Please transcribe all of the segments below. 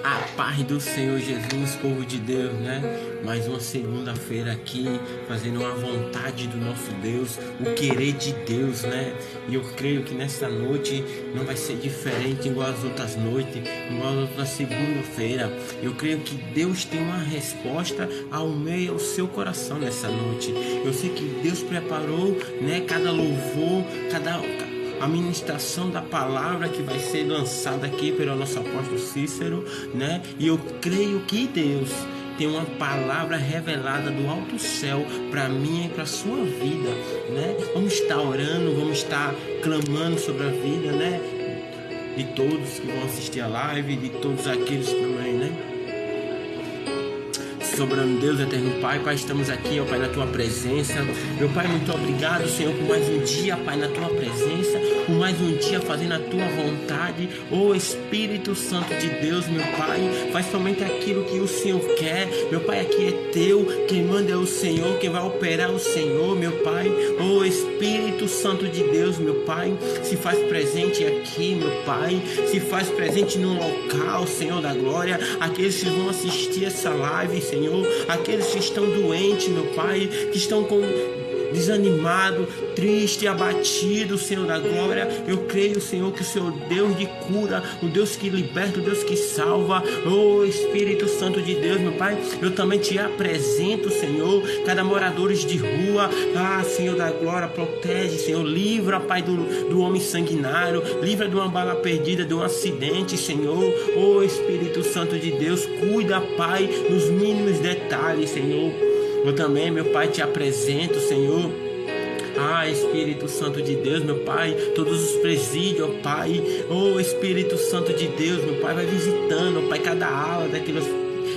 A paz do Senhor Jesus, povo de Deus, né? Mais uma segunda-feira aqui, fazendo uma vontade do nosso Deus, o querer de Deus, né? E eu creio que nessa noite não vai ser diferente igual as outras noites, igual as outras segunda-feira. Eu creio que Deus tem uma resposta ao meu e ao seu coração nessa noite. Eu sei que Deus preparou, né? Cada louvor, a ministração da palavra que vai ser lançada aqui pelo nosso apóstolo Cícero, né? E eu creio que Deus tem uma palavra revelada do alto céu para mim e para sua vida, né? Vamos estar orando, vamos estar clamando sobre a vida, né? De todos que vão assistir a live, de todos aqueles também, né? Soberano Deus, eterno Pai, estamos aqui, ó Pai, na Tua presença. Meu Pai, muito obrigado, Senhor, por mais um dia, Pai, na Tua presença, por mais um dia fazendo a Tua vontade. Ô Espírito Santo de Deus, meu Pai, faz somente aquilo que o Senhor quer. Meu Pai, aqui é Teu, quem manda é o Senhor, quem vai operar é o Senhor, meu Pai. Ô Espírito Santo de Deus, meu Pai, se faz presente aqui, meu Pai, se faz presente no local, Senhor da glória, aqueles que vão assistir essa live, Senhor, aqueles que estão doentes, meu Pai, que estão desanimado, triste, abatido, Senhor da glória. Eu creio, Senhor, que o Senhor Deus de cura, o Deus que liberta, o Deus que salva. Oh Espírito Santo de Deus, meu Pai, eu também te apresento, Senhor, cada moradores de rua. Senhor da glória, protege, Senhor, livra, Pai, do homem sanguinário, livra de uma bala perdida, de um acidente, Senhor. Oh Espírito Santo de Deus, cuida, Pai, nos mínimos detalhes, Senhor. Eu também, meu Pai, te apresento, Senhor. Espírito Santo de Deus, meu Pai, todos os presídios, ó Pai. Oh, Espírito Santo de Deus, meu Pai, vai visitando, ó Pai, cada ala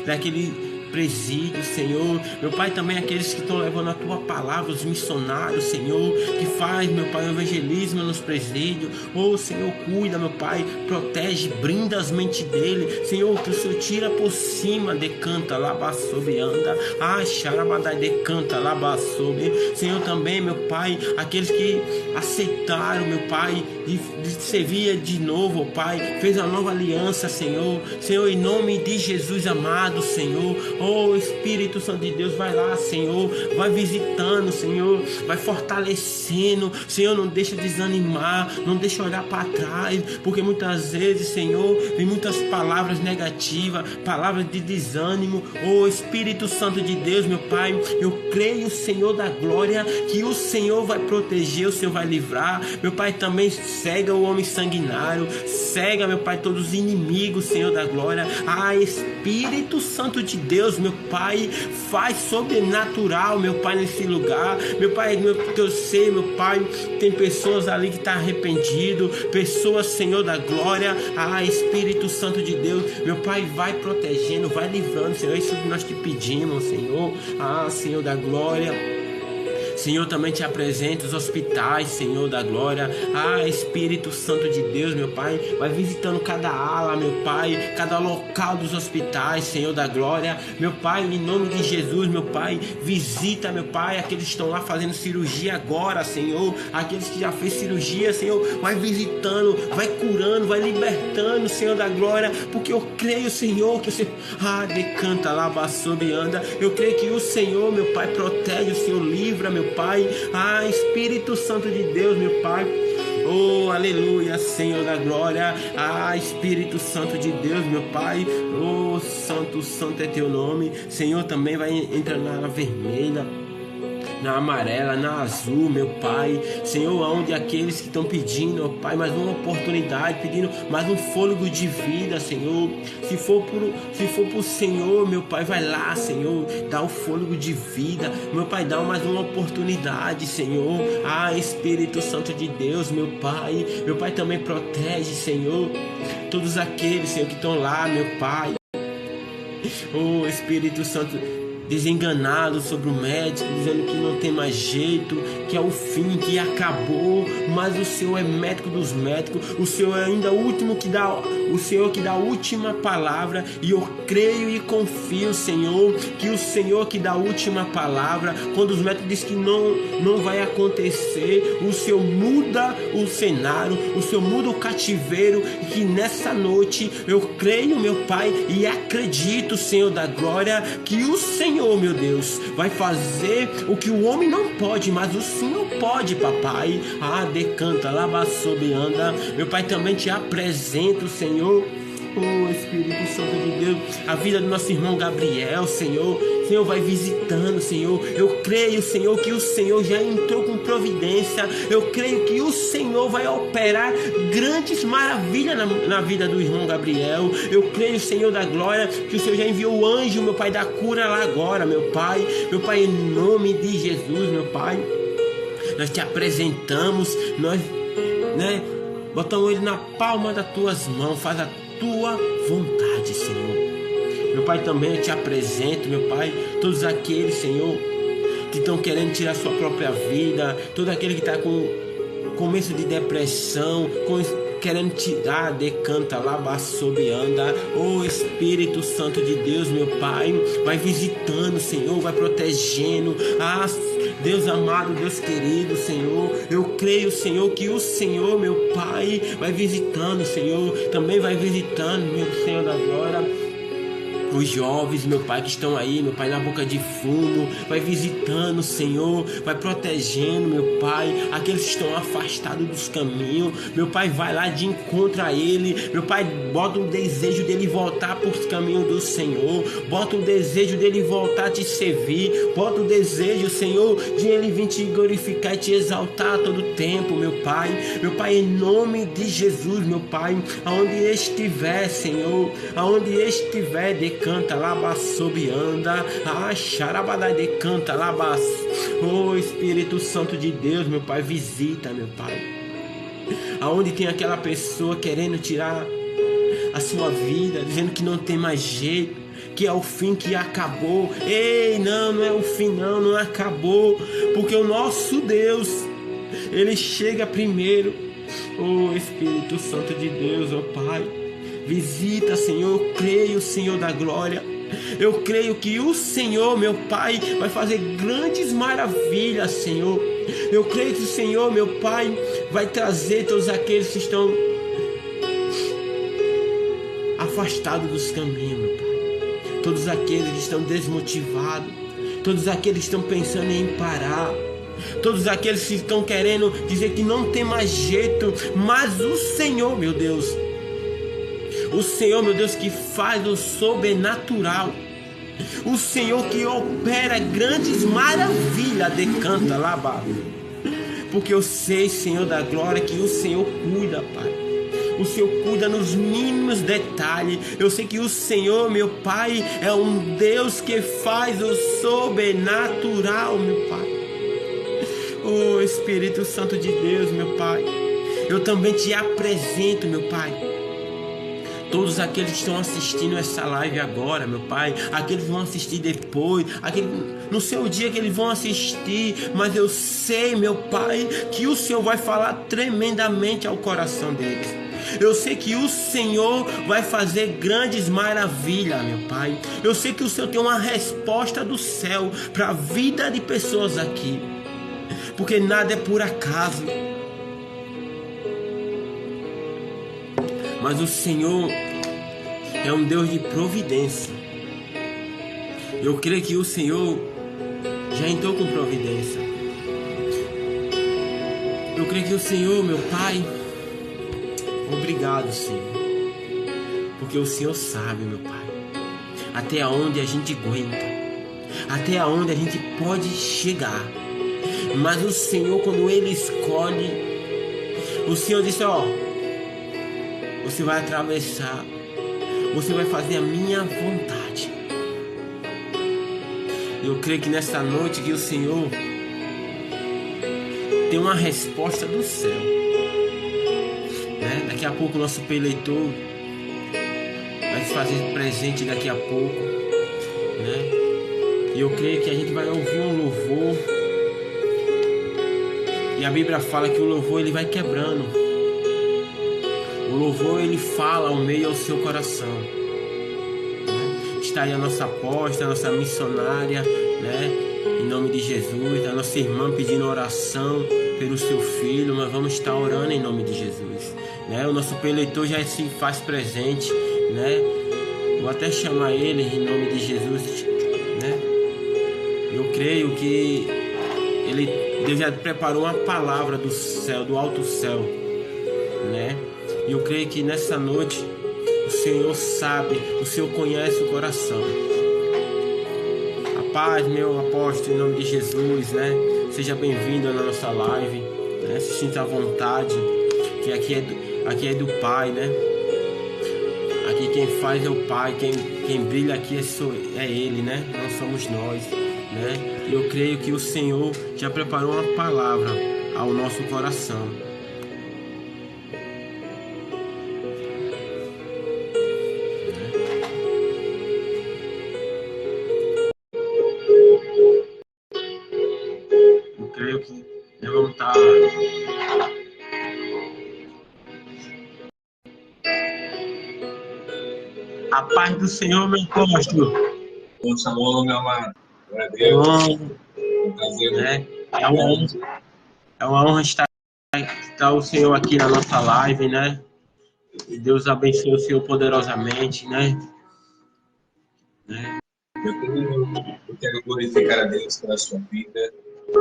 daquele presídio, Senhor. Meu Pai, também aqueles que estão levando a Tua palavra, os missionários, Senhor, que faz, meu Pai, o evangelismo nos presídios. Oh, Senhor, cuida, meu Pai, protege, brinda as mentes dele, Senhor, que o Senhor tira por cima, decanta, labasobe, anda, xarabadai, decanta, labasobe. Senhor, também, meu Pai, aqueles que aceitaram, meu Pai, de servir de novo, oh Pai, fez uma nova aliança, Senhor. Senhor, em nome de Jesus amado, Senhor. Oh Espírito Santo de Deus, vai lá, Senhor, vai visitando, Senhor, vai fortalecendo, Senhor, não deixa desanimar, não deixa olhar para trás, porque muitas vezes, Senhor, vem muitas palavras negativas, palavras de desânimo. Oh Espírito Santo de Deus, meu Pai, eu creio, Senhor da glória, que o Senhor vai proteger, o Senhor vai livrar. Meu Pai, também cega o homem sanguinário, cega, meu Pai, todos os inimigos, Senhor da glória. Espírito Santo de Deus, meu Pai, faz sobrenatural, meu Pai, nesse lugar. Meu Pai, que eu sei, meu Pai, tem pessoas ali que estão arrependidas, pessoas, Senhor da glória. Espírito Santo de Deus, meu Pai, vai protegendo, vai livrando, Senhor, isso que nós te pedimos, Senhor. Senhor da glória, Senhor, também te apresento os hospitais, Senhor da glória. Espírito Santo de Deus, meu Pai, vai visitando cada ala, meu Pai, cada local dos hospitais, Senhor da glória. Meu Pai, em nome de Jesus, meu Pai, visita, meu Pai, aqueles que estão lá fazendo cirurgia agora, Senhor, aqueles que já fez cirurgia, Senhor, vai visitando, vai curando, vai libertando, Senhor da glória, porque eu creio, Senhor, que o Senhor, decanta lá, bassobe, anda. Eu creio que o Senhor, meu Pai, protege, o Senhor livra, meu Pai. Espírito Santo de Deus, meu Pai. Oh, aleluia, Senhor da glória. Espírito Santo de Deus, meu Pai. Oh, santo, santo é teu nome. Senhor, também vai entrar na vermelha, na amarela, na azul, meu Pai. Senhor, aonde aqueles que estão pedindo, ó Pai, mais uma oportunidade, pedindo mais um fôlego de vida, Senhor. Se for pro Senhor, meu Pai, vai lá, Senhor, dá o fôlego de vida, meu Pai, dá mais uma oportunidade, Senhor. Espírito Santo de Deus, meu Pai também protege, Senhor, todos aqueles, Senhor, que estão lá, meu Pai. Oh Espírito Santo desenganado sobre o médico, dizendo que não tem mais jeito, que é o fim, que acabou, mas o Senhor é médico dos médicos, o Senhor é ainda o último que dá, o Senhor que dá a última palavra, e eu creio e confio, Senhor, que o Senhor que dá a última palavra. Quando os médicos dizem que não vai acontecer, o Senhor muda o cenário, o Senhor muda o cativeiro, e que nessa noite eu creio, meu Pai, e acredito, Senhor da glória, que o Senhor, meu Deus, vai fazer o que o homem não pode, mas o Senhor pode, papai. Decanta, lava sob anda. Meu Pai, também te apresento, Senhor, oh Espírito Santo de Deus, a vida do nosso irmão Gabriel, Senhor. Senhor, vai visitando, Senhor. Eu creio, Senhor, que o Senhor já entrou com providência. Eu creio que o Senhor vai operar grandes maravilhas na vida do irmão Gabriel. Eu creio, Senhor da glória, que o Senhor já enviou o anjo, meu Pai, da cura lá agora, meu Pai. Meu Pai, em nome de Jesus, meu Pai, nós te apresentamos, nós, botamos ele na palma das tuas mãos. Faz a tua vontade, Senhor. Meu Pai, também eu te apresento, meu Pai, todos aqueles, Senhor, que estão querendo tirar sua própria vida, todo aquele que está com começo de depressão, querendo tirar, decanta, lava, sob, anda. Oh Espírito Santo de Deus, meu Pai, vai visitando, Senhor, vai protegendo. Deus amado, Deus querido, Senhor, eu creio, Senhor, que o Senhor, meu Pai, vai visitando, Senhor, também vai visitando, meu Senhor da glória, os jovens, meu Pai, que estão aí, meu Pai, na boca de fumo, vai visitando, Senhor, vai protegendo, meu Pai, aqueles que estão afastados dos caminhos, meu Pai, vai lá de encontro a ele, meu Pai, bota o desejo dele voltar para os caminhos do Senhor, bota o desejo dele voltar a te servir, bota o desejo, Senhor, de ele vir te glorificar e te exaltar a todo tempo, meu Pai, em nome de Jesus, meu Pai, aonde estiver, Senhor, aonde estiver, decanta, laba, sob, anda, xarabadá, decanta, laba. Oh Espírito Santo de Deus, meu Pai, visita, meu Pai, aonde tem aquela pessoa querendo tirar a sua vida, dizendo que não tem mais jeito, que é o fim, que acabou. Ei, não é o fim, não acabou, porque o nosso Deus, ele chega primeiro. Oh Espírito Santo de Deus, oh Pai, visita, Senhor. Eu creio, Senhor da glória, eu creio que o Senhor, meu Pai, vai fazer grandes maravilhas, Senhor. Eu creio que o Senhor, meu Pai, vai trazer todos aqueles que estão afastados dos caminhos, meu Pai, todos aqueles que estão desmotivados, todos aqueles que estão pensando em parar, todos aqueles que estão querendo dizer que não tem mais jeito, mas o Senhor, meu Deus, o Senhor, meu Deus, que faz o sobrenatural, o Senhor que opera grandes maravilhas, decanta, lava, porque eu sei, Senhor da glória, que o Senhor cuida, Pai, o Senhor cuida nos mínimos detalhes. Eu sei que o Senhor, meu Pai, é um Deus que faz o sobrenatural, meu Pai. Oh Espírito Santo de Deus, meu Pai, eu também te apresento, meu Pai, todos aqueles que estão assistindo essa live agora, meu Pai, aqueles que vão assistir depois, no seu dia que eles vão assistir, mas eu sei, meu Pai, que o Senhor vai falar tremendamente ao coração deles. Eu sei que o Senhor vai fazer grandes maravilhas, meu Pai. Eu sei que o Senhor tem uma resposta do céu para a vida de pessoas aqui, porque nada é por acaso. Mas o Senhor é um Deus de providência. Eu creio que o Senhor já entrou com providência. Eu creio que o Senhor, meu Pai, obrigado, Senhor, porque o Senhor sabe, meu Pai, até onde a gente aguenta, até onde a gente pode chegar. Mas o Senhor, quando Ele escolhe, o Senhor disse, você vai atravessar, você vai fazer a minha vontade. Eu creio que nesta noite que o Senhor tem uma resposta do céu, né? Daqui a pouco o nosso eleitor vai se fazer presente daqui a pouco, né? E eu creio que a gente vai ouvir um louvor. E a Bíblia fala que o louvor ele vai quebrando. O louvor ele fala ao meio ao seu coração. Está aí a nossa apóstola, a nossa missionária, né? Em nome de Jesus, a nossa irmã pedindo oração pelo seu filho. Nós vamos estar orando em nome de Jesus, né? O nosso preleitor já se faz presente, né? Vou até chamar ele em nome de Jesus, né? Eu creio que Deus já preparou uma palavra do céu, do alto céu, né? E eu creio que nessa noite o Senhor sabe, o Senhor conhece o coração. A paz, meu apóstolo, em nome de Jesus, né? Seja bem-vindo na nossa live, né? Se sinta à vontade, que aqui é do Pai, né? Aqui quem faz é o Pai, quem brilha aqui é Ele, né? Não somos nós, né? E eu creio que o Senhor já preparou uma palavra ao nosso coração. Eu creio que nós vamos estar... A paz do Senhor, meu apóstolo. Bom shalom, meu amado. Glória a Deus. Um prazer, né? É uma honra estar o Senhor aqui na nossa live, né? E Deus abençoe o Senhor poderosamente, né? Eu quero glorificar a Deus pela sua vida,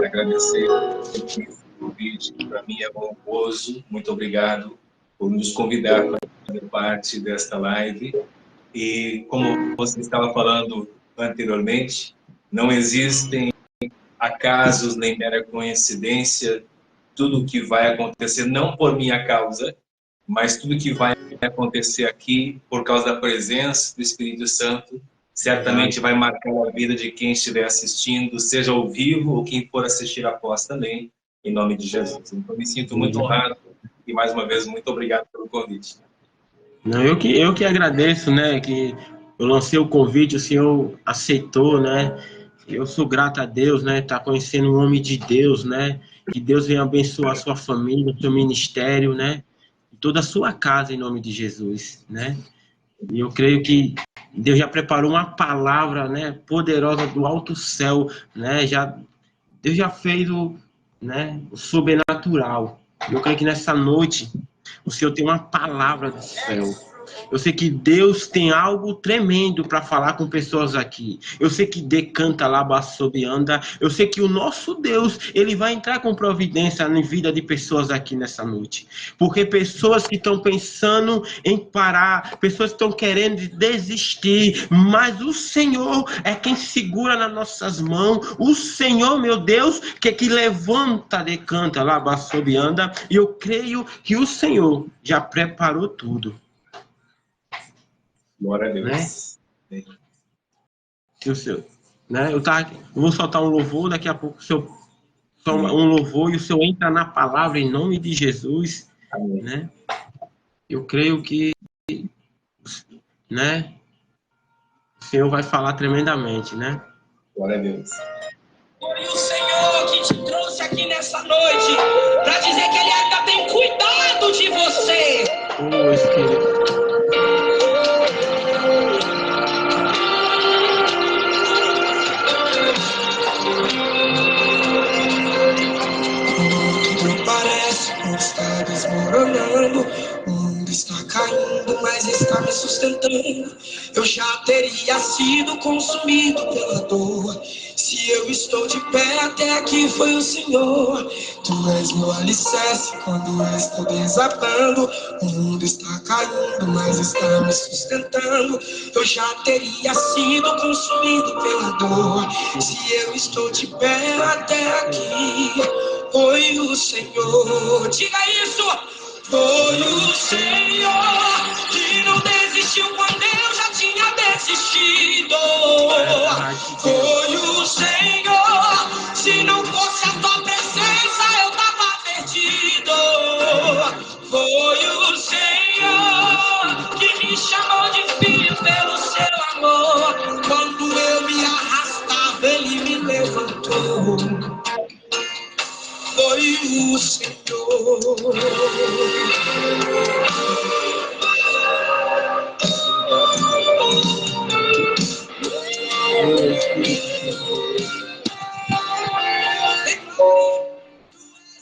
agradecer o convite, que para mim é honroso. Muito obrigado por nos convidar para fazer parte desta live. E como você estava falando anteriormente, não existem acasos nem mera coincidência. Tudo que vai acontecer, não por minha causa, mas tudo que vai acontecer aqui, por causa da presença do Espírito Santo, certamente vai marcar a vida de quem estiver assistindo, seja ao vivo ou quem for assistir após também, em nome de Jesus. Então, me sinto muito honrado e, mais uma vez, muito obrigado pelo convite. Não, eu que agradeço, né? Que eu lancei o convite, o Senhor aceitou, né? Eu sou grato a Deus, né? Tá conhecendo um homem de Deus, né? Que Deus venha abençoar a sua família, o seu ministério, né? E toda a sua casa, em nome de Jesus, né? E eu creio que Deus já preparou uma palavra, né? Poderosa do alto céu, né? Deus já fez o sobrenatural. Eu creio que nessa noite o Senhor tem uma palavra do céu. Eu sei que Deus tem algo tremendo para falar com pessoas aqui. Eu sei que decanta lá, anda. Eu sei que o nosso Deus, ele vai entrar com providência na vida de pessoas aqui nessa noite. Porque pessoas que estão pensando em parar, pessoas que estão querendo desistir, mas o Senhor é quem segura nas nossas mãos. O Senhor, meu Deus, que levanta, decanta lá, anda. E eu creio que o Senhor já preparou tudo. Glória a Deus. Né? O seu, né? Eu vou soltar um louvor, daqui a pouco o seu toma um louvor e o Senhor entra na palavra em nome de Jesus. Amém. Né? Eu creio que, né? O Senhor vai falar tremendamente, né? Glória a Deus. Foi o Senhor que te trouxe aqui nessa noite para dizer que Ele ainda tem cuidado de você. Oh, Espírito. Parece que está desmoronando, o mundo está caindo, mas está me sustentando. Eu já teria sido consumido pela dor. Se eu estou de pé, até aqui foi o Senhor. Tu és meu alicerce quando eu estou desabando. O mundo está caindo, mas está me sustentando. Eu já teria sido consumido pela dor. Se eu estou de pé, até aqui foi o Senhor. Diga isso! Foi o Senhor que não desistiu quando eu já tinha desistido. Foi o Senhor, se não fosse a tua presença eu tava perdido. Foi o Senhor que me chamou de filho pelo seu amor. Quando eu me arrastava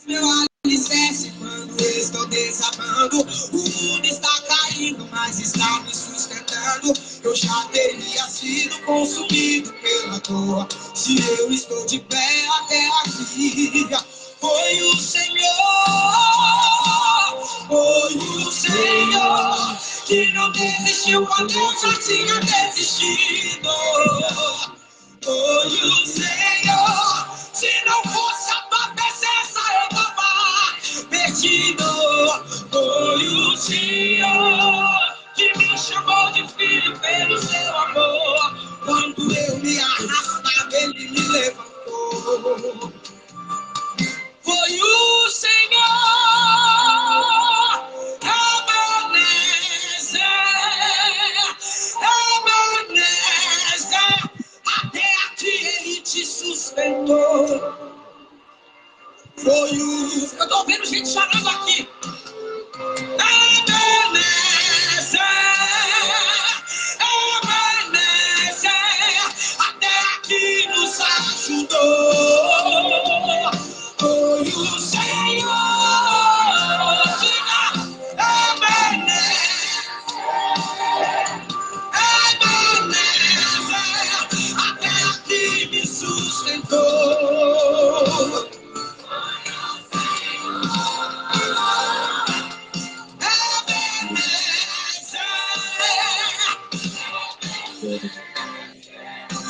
Meu alicerce quando estou desabando, o mundo está caindo, mas está me sustentando. Eu já teria sido consumido pela dor, se eu estou de pé até aqui. Foi o Senhor que não desistiu quando eu já tinha desistido. Foi o Senhor, se não fosse a tua presença eu tava perdido. Foi o Senhor que me chamou de filho pelo seu amor. Quando eu me arrastava ele me levantou. Foi o Senhor, Ebenezer, até aqui ele te sustentou. Foi o... Eu tô vendo gente chorando aqui. Ebenezer, até aqui nos ajudou. Foi o Senhor, Ebenezer, até aqui me sustentou.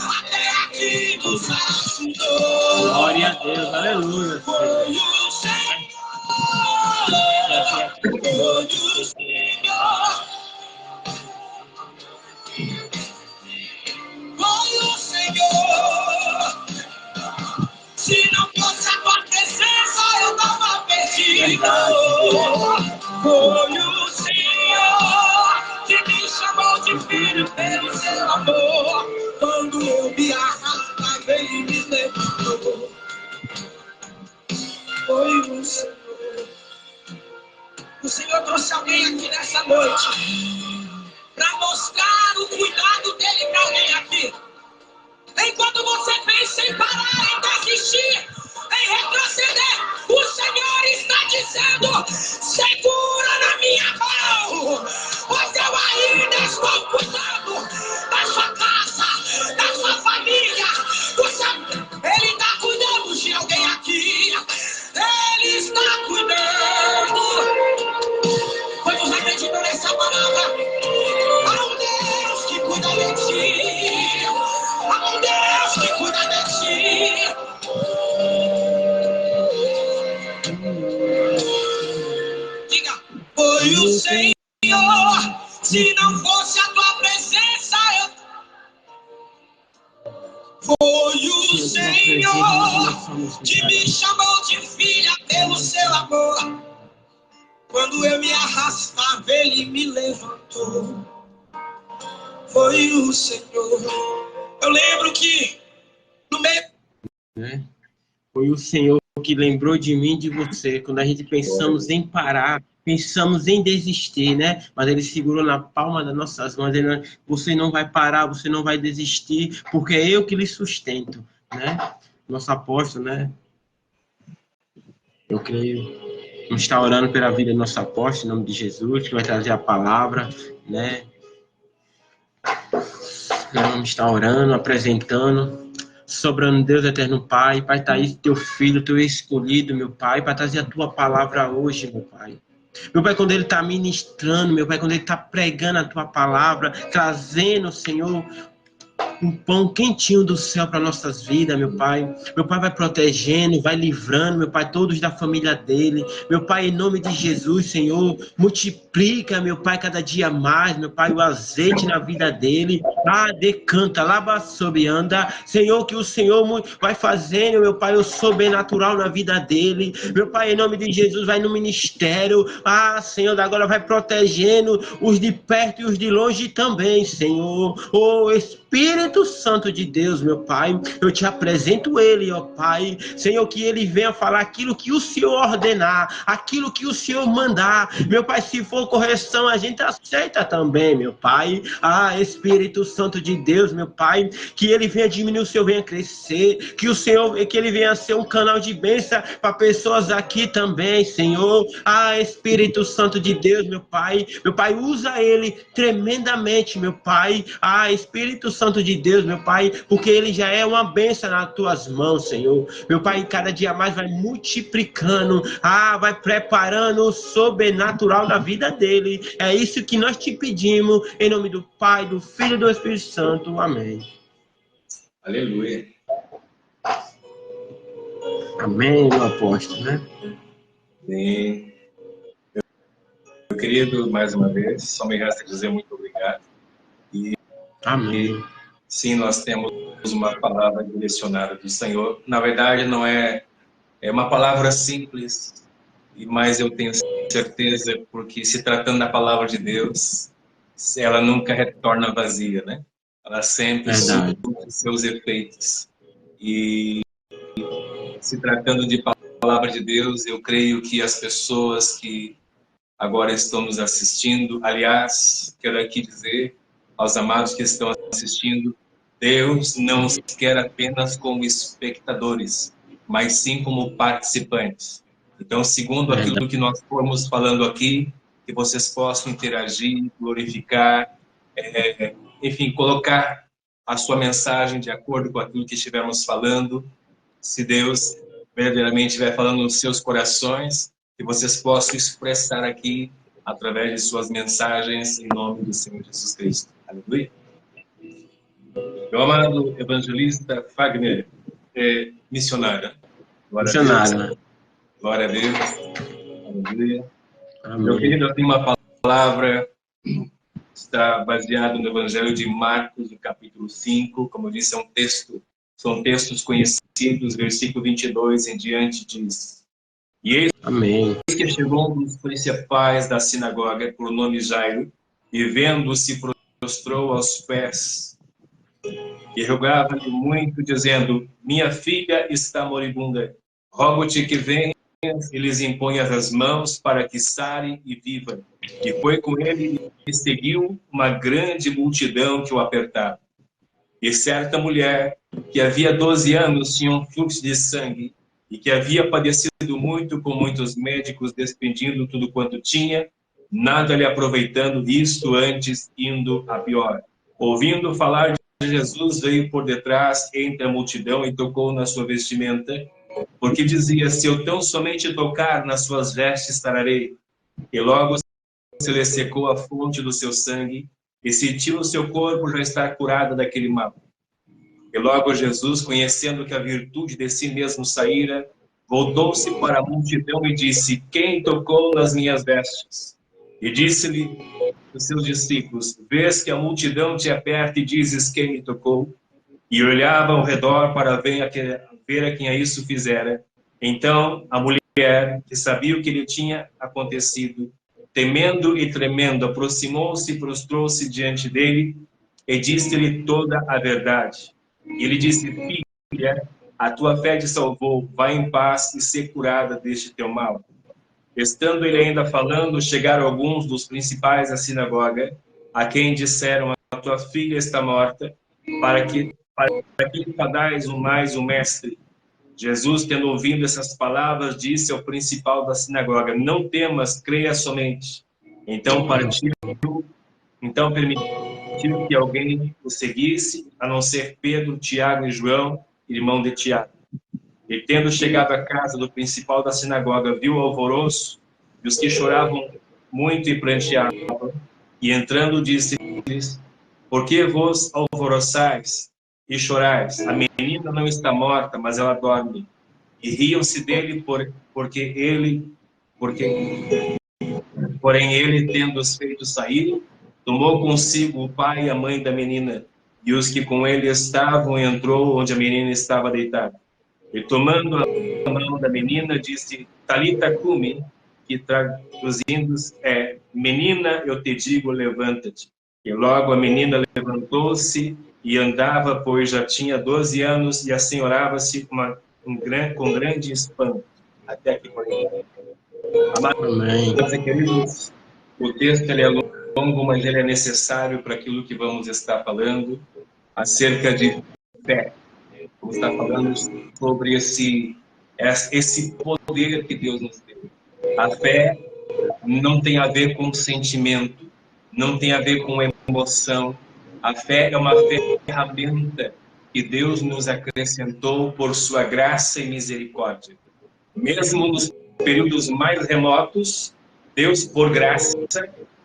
Até aqui nos ajudou. Glória a Deus, aleluia. Foi o Senhor, foi o Senhor, foi o Senhor. Se não fosse a tua presença, eu tava perdido. Foi o Senhor que me chamou de filho pelo seu amor. Quando eu me arrastava, ele me levantou. Foi o Senhor. O Senhor trouxe alguém aqui nessa noite para mostrar o cuidado dele para alguém aqui. Enquanto você pensa em parar, em desistir, em retroceder, o Senhor está dizendo: segura na minha mão, pois eu ainda estou cuidando da sua casa, da sua família. Ele está cuidando de alguém aqui. Ele está cuidando. Quantos acreditam nessa palavra? Há um Deus que cuida de ti. Há um Deus que cuida de ti. Diga, foi o Senhor. Se não fosse a tua presença, foi o Senhor que me chamou de filha pelo seu amor. Quando eu me arrastava, ele me levantou. Foi o Senhor. Eu lembro que no meio... Foi o Senhor que lembrou de mim e de você. Quando a gente pensamos em parar, pensamos em desistir, né? Mas ele segurou na palma das nossas mãos. Você não vai parar, você não vai desistir, porque é eu que lhe sustento, né? Nosso apóstolo, né? Eu creio. Vamos estar orando pela vida do nosso apóstolo, em nome de Jesus, que vai trazer a palavra, né? Vamos estar orando, apresentando, sobrando Deus eterno Pai, Pai Thaís, teu filho, teu escolhido, meu Pai, para trazer a tua palavra hoje, meu Pai. Meu Pai, quando ele está ministrando, meu Pai, quando ele está pregando a tua palavra, trazendo, Senhor, um pão quentinho do céu para nossas vidas, meu Pai. Meu Pai vai protegendo, vai livrando, meu Pai, todos da família dele. Meu Pai, em nome de Jesus, Senhor, multiplica, meu Pai, cada dia mais, meu Pai, o azeite na vida dele. Ah, decanta, lava sob anda. Senhor, que o Senhor vai fazendo, meu Pai, o sobrenatural na vida dele. Meu Pai, em nome de Jesus, vai no ministério. Ah, Senhor, agora vai protegendo os de perto e os de longe também, Senhor. Oh, Espírito Espírito Santo de Deus, meu Pai, eu te apresento ele, ó Pai, Senhor, que ele venha falar aquilo que o Senhor ordenar, aquilo que o Senhor mandar, meu Pai, se for correção, a gente aceita também, meu Pai. Espírito Santo de Deus, meu Pai, que ele venha diminuir, o Senhor venha crescer, que o Senhor, que ele venha ser um canal de bênção para pessoas aqui também, Senhor. Espírito Santo de Deus, meu Pai, usa ele tremendamente, meu Pai. Espírito Santo de Deus, meu Pai, porque ele já é uma bênção nas tuas mãos, Senhor. Meu Pai, cada dia mais vai multiplicando, vai preparando o sobrenatural da vida dele. É isso que nós te pedimos, em nome do Pai, do Filho e do Espírito Santo. Amém. Aleluia. Amém, meu apóstolo, né? Bem, meu querido, mais uma vez, só me resta dizer muito obrigado. Amém. Sim, nós temos uma palavra direcionada do Senhor. Na verdade, não é uma palavra simples, mas eu tenho certeza, porque se tratando da palavra de Deus, ela nunca retorna vazia, né? Ela sempre surte seus efeitos. E se tratando de palavra de Deus, eu creio que as pessoas que agora estão nos assistindo, aliás, quero aqui dizer aos amados que estão assistindo, Deus não nos quer apenas como espectadores, mas sim como participantes. Então, segundo aquilo que nós formos falando aqui, que vocês possam interagir, glorificar, enfim, colocar a sua mensagem de acordo com aquilo que estivermos falando. Se Deus verdadeiramente estiver falando nos seus corações, que vocês possam expressar aqui através de suas mensagens em nome do Senhor Jesus Cristo. Aleluia. Meu amado evangelista Fagner, missionário. Missionário. Glória a Deus. Aleluia. Amém. Meu querido, eu tenho uma palavra, está baseado no Evangelho de Marcos, no capítulo 5. Como eu disse, são textos conhecidos, versículo 22 em diante diz: E eis que chegou um dos principais da sinagoga, por nome Jairo, e vendo-se prostrou aos pés, e rogava-lhe muito, dizendo: Minha filha está moribunda, rogo-te que venhas e lhes imponhas as mãos para que sare e viva. E foi com ele e seguiu uma grande multidão que o apertava. E certa mulher, que havia 12 anos tinha um fluxo de sangue, e que havia padecido muito com muitos médicos, despedindo tudo quanto tinha, nada lhe aproveitando, isto antes indo a pior. Ouvindo falar de Jesus, veio por detrás entre a multidão e tocou na sua vestimenta, porque dizia: se eu tão somente tocar nas suas vestes, sararei. E logo se lhe secou a fonte do seu sangue, e sentiu o seu corpo já estar curado daquele mal. E logo Jesus, conhecendo que a virtude de si mesmo saíra, voltou-se para a multidão e disse: quem tocou nas minhas vestes? E disse-lhe os seus discípulos: vês que a multidão te aperta e dizes: quem me tocou? E olhava ao redor para ver a quem a isso fizera. Então a mulher, que sabia o que lhe tinha acontecido, temendo e tremendo, aproximou-se e prostrou-se diante dele e disse-lhe toda a verdade. E ele disse: filha, a tua fé te salvou, vai em paz e ser curada deste teu mal. Estando ele ainda falando, chegaram alguns dos principais da sinagoga, a quem disseram: a tua filha está morta, para que enfadais mais o mestre. Jesus, tendo ouvido essas palavras, disse ao principal da sinagoga: não temas, creia somente. Então permitiu que alguém o seguisse, a não ser Pedro, Tiago e João, irmão de Tiago. E tendo chegado à casa do principal da sinagoga, viu o alvoroço e os que choravam muito e pranteavam. E entrando disse-lhes: por que vos alvoroçais e chorais? A menina não está morta, mas ela dorme. E riam-se dele porém ele, tendo os feito sair, tomou consigo o pai e a mãe da menina, e os que com ele estavam, entrou onde a menina estava deitada. E tomando a mão da menina, disse: Talita cumi, que traduzindo é: menina, eu te digo, levanta-te. E logo a menina levantou-se e andava, pois já tinha 12 anos, e assenhorava-se com grande espanto. Até aqui por aí. Amém. Amados e queridos, o texto ele é longo, mas ele é necessário para aquilo que vamos estar falando acerca de fé. Vamos estar falando sobre esse poder que Deus nos deu. A fé não tem a ver com sentimento, não tem a ver com emoção. A fé é uma ferramenta que Deus nos acrescentou por sua graça e misericórdia. Mesmo nos períodos mais remotos, Deus, por graça,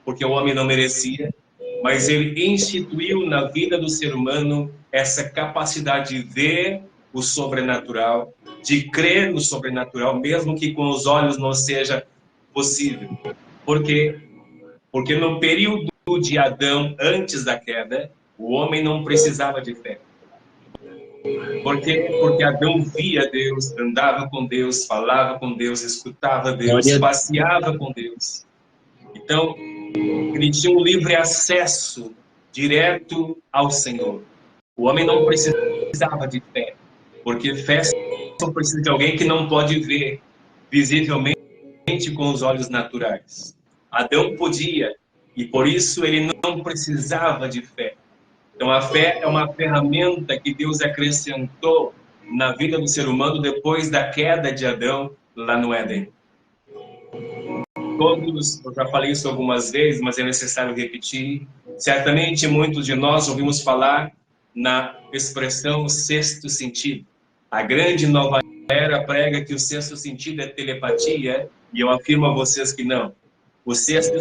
porque o homem não merecia, mas ele instituiu na vida do ser humano essa capacidade de ver o sobrenatural, de crer no sobrenatural, mesmo que com os olhos não seja possível. Por quê? Porque no período de Adão, antes da queda, o homem não precisava de fé. Por quê? Porque Adão via Deus, andava com Deus, falava com Deus, escutava Deus, passeava com Deus. Então, ele tinha um livre acesso direto ao Senhor. O homem não precisava de fé, porque fé só precisa de alguém que não pode ver visivelmente com os olhos naturais. Adão podia, e por isso ele não precisava de fé. Então a fé é uma ferramenta que Deus acrescentou na vida do ser humano depois da queda de Adão lá no Éden. Todos, eu já falei isso algumas vezes, mas é necessário repetir. Certamente muitos de nós ouvimos falar na expressão sexto sentido. A grande nova era prega que o sexto sentido é telepatia, e eu afirmo a vocês que não. O sexto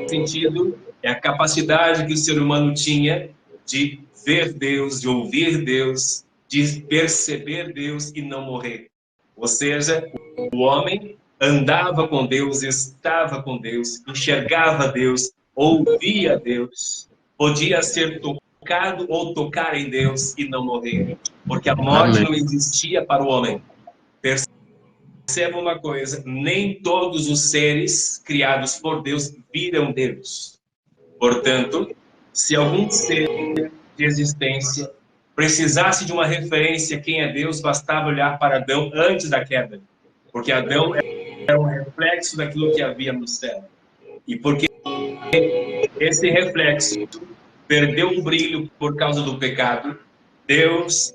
sentido é a capacidade que o ser humano tinha de ver Deus, de ouvir Deus, de perceber Deus e não morrer. Ou seja, o homem andava com Deus, estava com Deus, enxergava Deus, ouvia Deus, podia ser tocado ou tocar em Deus e não morrer, porque a morte não existia para o homem. Perceba uma coisa, nem todos os seres criados por Deus viram Deus. Portanto, se algum ser de existência precisasse de uma referência quem é Deus, bastava olhar para Adão antes da queda, porque Adão era um reflexo daquilo que havia no céu. E porque esse reflexo perdeu o brilho por causa do pecado, Deus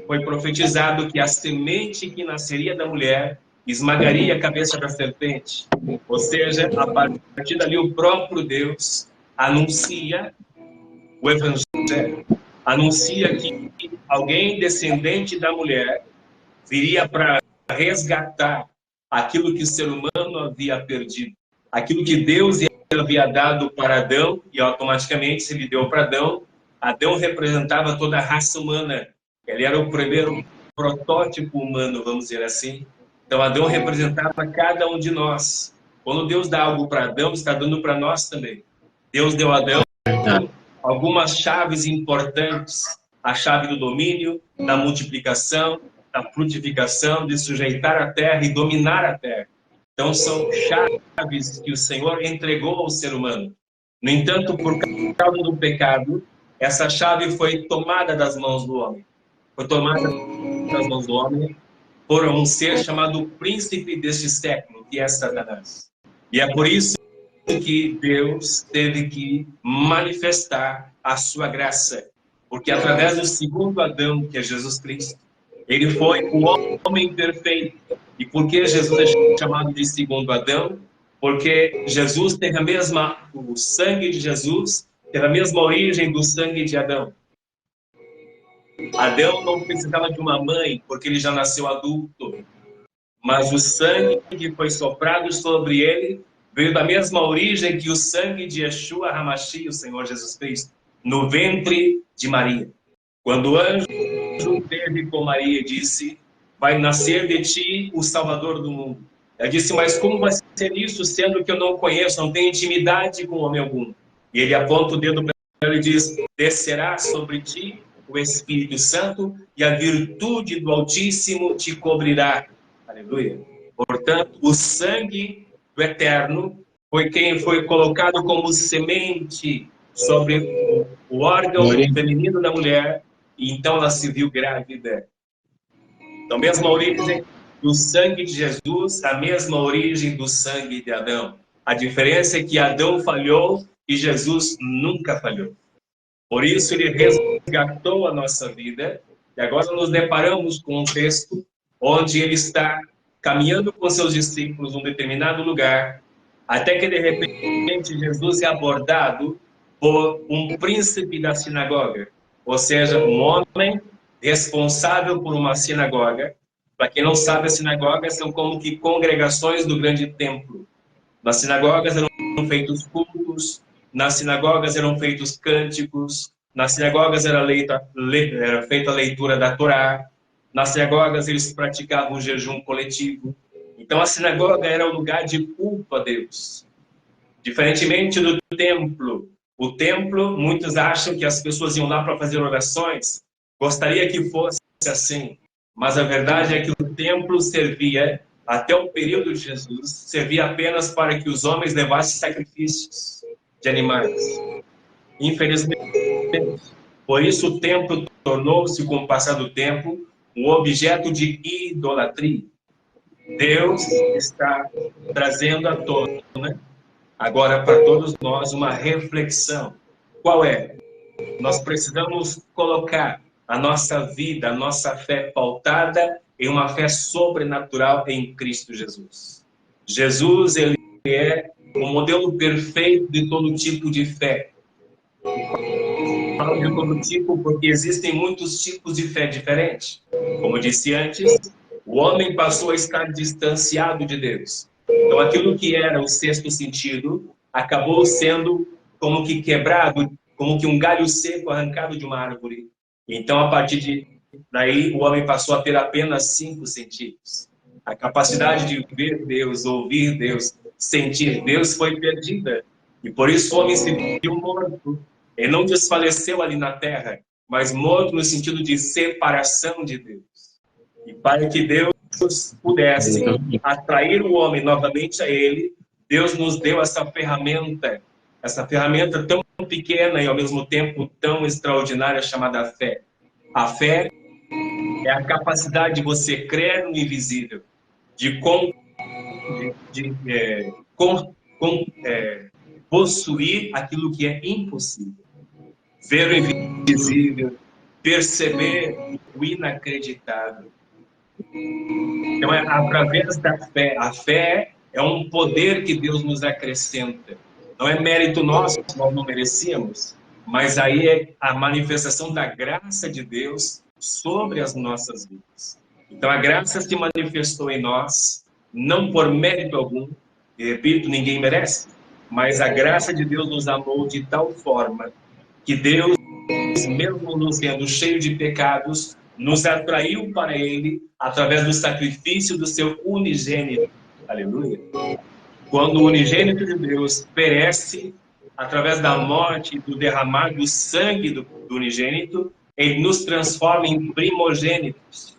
foi profetizado que a semente que nasceria da mulher esmagaria a cabeça da serpente. Ou seja, a partir dali o próprio Deus anuncia o evangelho, anuncia que alguém descendente da mulher viria para resgatar aquilo que o ser humano havia perdido, aquilo que Deus havia dado para Adão, e automaticamente se ele deu para Adão, Adão representava toda a raça humana. Ele era o primeiro protótipo humano, vamos dizer assim. Então Adão representava cada um de nós. Quando Deus dá algo para Adão, está dando para nós também. Deus deu a Adão algumas chaves importantes, a chave do domínio, da multiplicação, da frutificação, de sujeitar a terra e dominar a terra. Então são chaves que o Senhor entregou ao ser humano. No entanto, por causa do pecado, essa chave foi tomada das mãos do homem. Foi tomada das mãos do homem por um ser chamado príncipe deste século, que é Satanás. E é por isso que Deus teve que manifestar a sua graça, porque através do segundo Adão, que é Jesus Cristo, ele foi o homem perfeito. E por que Jesus é chamado de segundo Adão? Porque Jesus teve o sangue de Jesus teve a mesma origem do sangue de Adão. Adão não precisava de uma mãe, porque ele já nasceu adulto. Mas o sangue que foi soprado sobre ele veio da mesma origem que o sangue de Yeshua Hamashi, o Senhor Jesus Cristo, no ventre de Maria. Quando o anjo teve com Maria e disse: vai nascer de ti o Salvador do mundo. Ela disse: mas como vai ser isso, sendo que eu não conheço, não tenho intimidade com homem algum? E ele aponta o dedo para ela e diz: descerá sobre ti o Espírito Santo e a virtude do Altíssimo te cobrirá. Aleluia. Portanto, o sangue do Eterno foi quem foi colocado como semente sobre o órgão feminino da mulher, e então ela se viu grávida. Então, mesma origem do sangue de Jesus, a mesma origem do sangue de Adão. A diferença é que Adão falhou e Jesus nunca falhou. Por isso, ele resgatou a nossa vida. E agora nos deparamos com um texto onde ele está caminhando com seus discípulos num determinado lugar, até que, de repente, Jesus é abordado por um príncipe da sinagoga, ou seja, um homem responsável por uma sinagoga. Para quem não sabe, as sinagogas são como que congregações do grande templo. Nas sinagogas eram feitos cultos, nas sinagogas eram feitos cânticos, nas sinagogas era feita a leitura da Torá, nas sinagogas eles praticavam o jejum coletivo. Então a sinagoga era um lugar de culto a Deus. Diferentemente do templo. O templo, muitos acham que as pessoas iam lá para fazer orações. Gostaria que fosse assim. Mas a verdade é que o templo servia, até o período de Jesus, servia apenas para que os homens levassem sacrifícios de animais. Infelizmente, por isso o templo tornou-se, com o passar do tempo, um objeto de idolatria. Deus está trazendo à tona, agora para todos nós, uma reflexão. Qual é? Nós precisamos colocar a nossa vida, a nossa fé pautada em uma fé sobrenatural em Cristo Jesus. Jesus, ele é o modelo perfeito de todo tipo de fé. Falo de todo tipo porque existem muitos tipos de fé diferentes. Como eu disse antes, o homem passou a estar distanciado de Deus. Então, aquilo que era o sexto sentido acabou sendo como que quebrado, como que um galho seco arrancado de uma árvore. Então, a partir daí, o homem passou a ter apenas 5 sentidos. A capacidade de ver Deus, ouvir Deus, sentir Deus foi perdida. E por isso o homem se viu morto. Ele não desfaleceu ali na terra, mas morto no sentido de separação de Deus. E para que Deus pudesse atrair o homem novamente a ele, Deus nos deu essa ferramenta tão pequena e ao mesmo tempo tão extraordinária chamada fé. A fé é a capacidade de você crer no invisível, de possuir aquilo que é impossível, ver o invisível, perceber o inacreditável. Então, é através da fé. A fé é um poder que Deus nos acrescenta. Não é mérito nosso, nós não merecíamos, mas aí é a manifestação da graça de Deus sobre as nossas vidas. Então, a graça se manifestou em nós, não por mérito algum, e repito, ninguém merece, mas a graça de Deus nos amou de tal forma que Deus, mesmo nos sendo cheio de pecados, nos atraiu para Ele através do sacrifício do seu unigênito. Aleluia. Quando o unigênito de Deus perece através da morte e do derramar do sangue do unigênito, Ele nos transforma em primogênitos.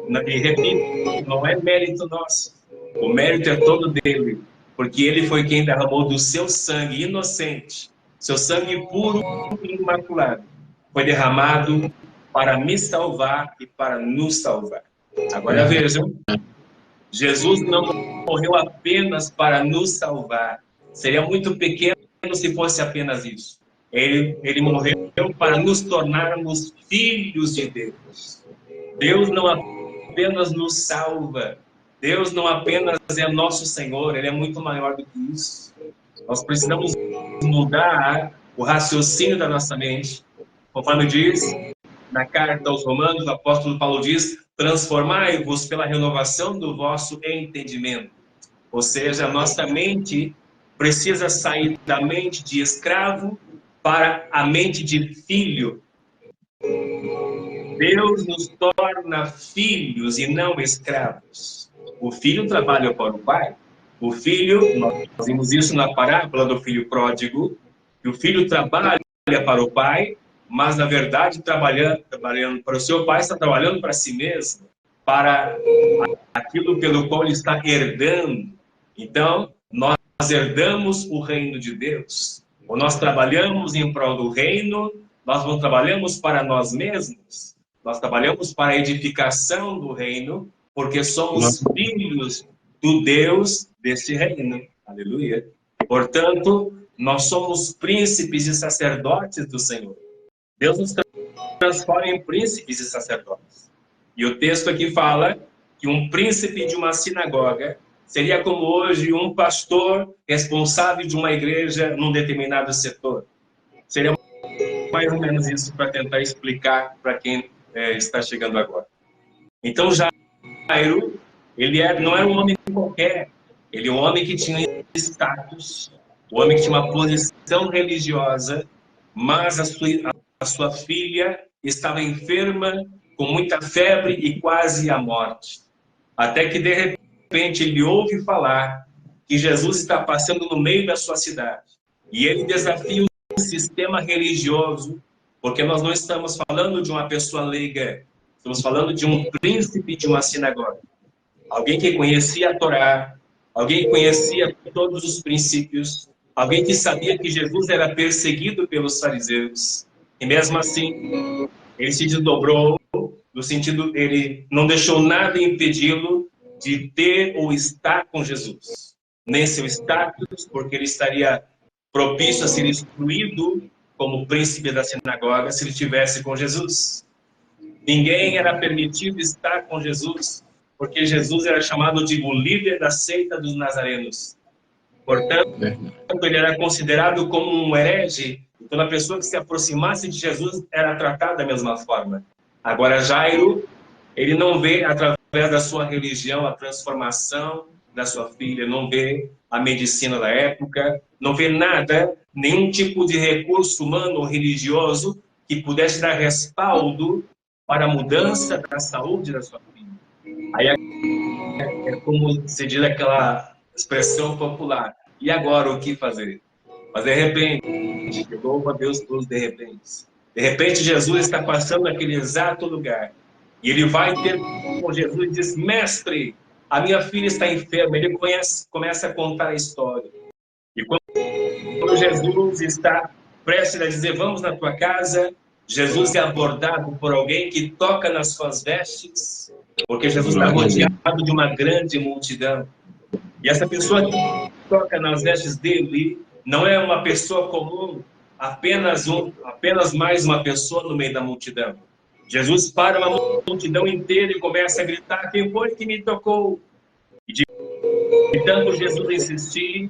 E repito, não é mérito nosso. O mérito é todo dele, porque Ele foi quem derramou do seu sangue inocente, seu sangue puro e imaculado. Foi derramado para me salvar e para nos salvar. Agora vejam, Jesus não morreu apenas para nos salvar. Seria muito pequeno se fosse apenas isso. Ele morreu para nos tornarmos filhos de Deus. Deus não apenas nos salva. Deus não apenas é nosso Senhor, Ele é muito maior do que isso. Nós precisamos mudar o raciocínio da nossa mente. Conforme diz na carta aos Romanos, o apóstolo Paulo diz: transformai-vos pela renovação do vosso entendimento. Ou seja, a nossa mente precisa sair da mente de escravo para a mente de filho. Deus nos torna filhos e não escravos. O filho trabalha para o pai. O filho, nós vimos isso na parábola do filho pródigo, que o filho trabalha para o pai, mas na verdade, trabalhando para o seu pai, está trabalhando para si mesmo, para aquilo pelo qual ele está herdando. Então, nós herdamos o reino de Deus. Ou nós trabalhamos em prol do reino, nós não trabalhamos para nós mesmos, nós trabalhamos para a edificação do reino, porque somos filhos do Deus deste reino. Aleluia. Portanto, nós somos príncipes e sacerdotes do Senhor. Deus nos transforma em príncipes e sacerdotes. E o texto aqui fala que um príncipe de uma sinagoga seria como hoje um pastor responsável de uma igreja num determinado setor. Seria mais ou menos isso para tentar explicar para quem está chegando agora. Então, Jairo, não era um homem qualquer. Ele é um homem que tinha status, um homem que tinha uma posição religiosa, mas a sua filha estava enferma, com muita febre e quase à morte. Até que, de repente, ele ouve falar que Jesus está passando no meio da sua cidade. E ele desafia o sistema religioso, porque nós não estamos falando de uma pessoa leiga, estamos falando de um príncipe de uma sinagoga. Alguém que conhecia a Torá, alguém que conhecia todos os princípios, alguém que sabia que Jesus era perseguido pelos fariseus. E mesmo assim, ele se desdobrou, no sentido, ele não deixou nada impedi-lo de ter ou estar com Jesus. Nem seu status, porque ele estaria propício a ser excluído como príncipe da sinagoga se ele estivesse com Jesus. Ninguém era permitido estar com Jesus, porque Jesus era chamado de o líder da seita dos nazarenos. Portanto, ele era considerado como um herege. Toda pessoa que se aproximasse de Jesus era tratada da mesma forma. Agora, Jairo, ele não vê, através da sua religião, a transformação da sua filha, não vê a medicina da época, não vê nada, nenhum tipo de recurso humano ou religioso que pudesse dar respaldo para a mudança da saúde da sua filha. Aí é como se diz aquela expressão popular. E agora, o que fazer? Mas de repente, louva a Deus pelos de repente. De repente, Jesus está passando naquele exato lugar. E ele vai ter com Jesus e diz, mestre, a minha filha está enferma. Ele começa a contar a história. E quando Jesus está prestes a dizer, vamos na tua casa, Jesus é abordado por alguém que toca nas suas vestes, porque Jesus está rodeado de uma grande multidão. E essa pessoa que toca nas vestes dele não é uma pessoa comum, apenas mais uma pessoa no meio da multidão. Jesus para uma multidão inteira e começa a gritar, quem foi que me tocou? E de tanto Jesus insistir,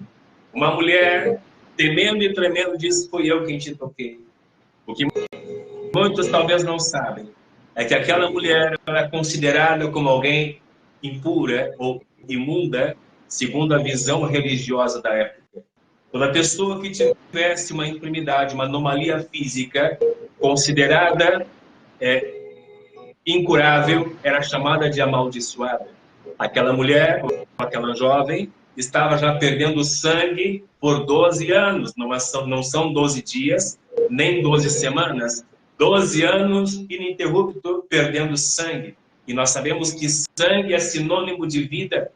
uma mulher, temendo e tremendo, diz, foi eu quem te toquei. O que muitos talvez não sabem é que aquela mulher era considerada como alguém impura ou imunda, segundo a visão religiosa da época. Toda pessoa que tivesse uma enfermidade, uma anomalia física, considerada incurável, era chamada de amaldiçoada. Aquela mulher, aquela jovem, estava já perdendo sangue por 12 anos. Não são 12 dias, nem 12 semanas. 12 anos ininterrupto perdendo sangue. E nós sabemos que sangue é sinônimo de vida.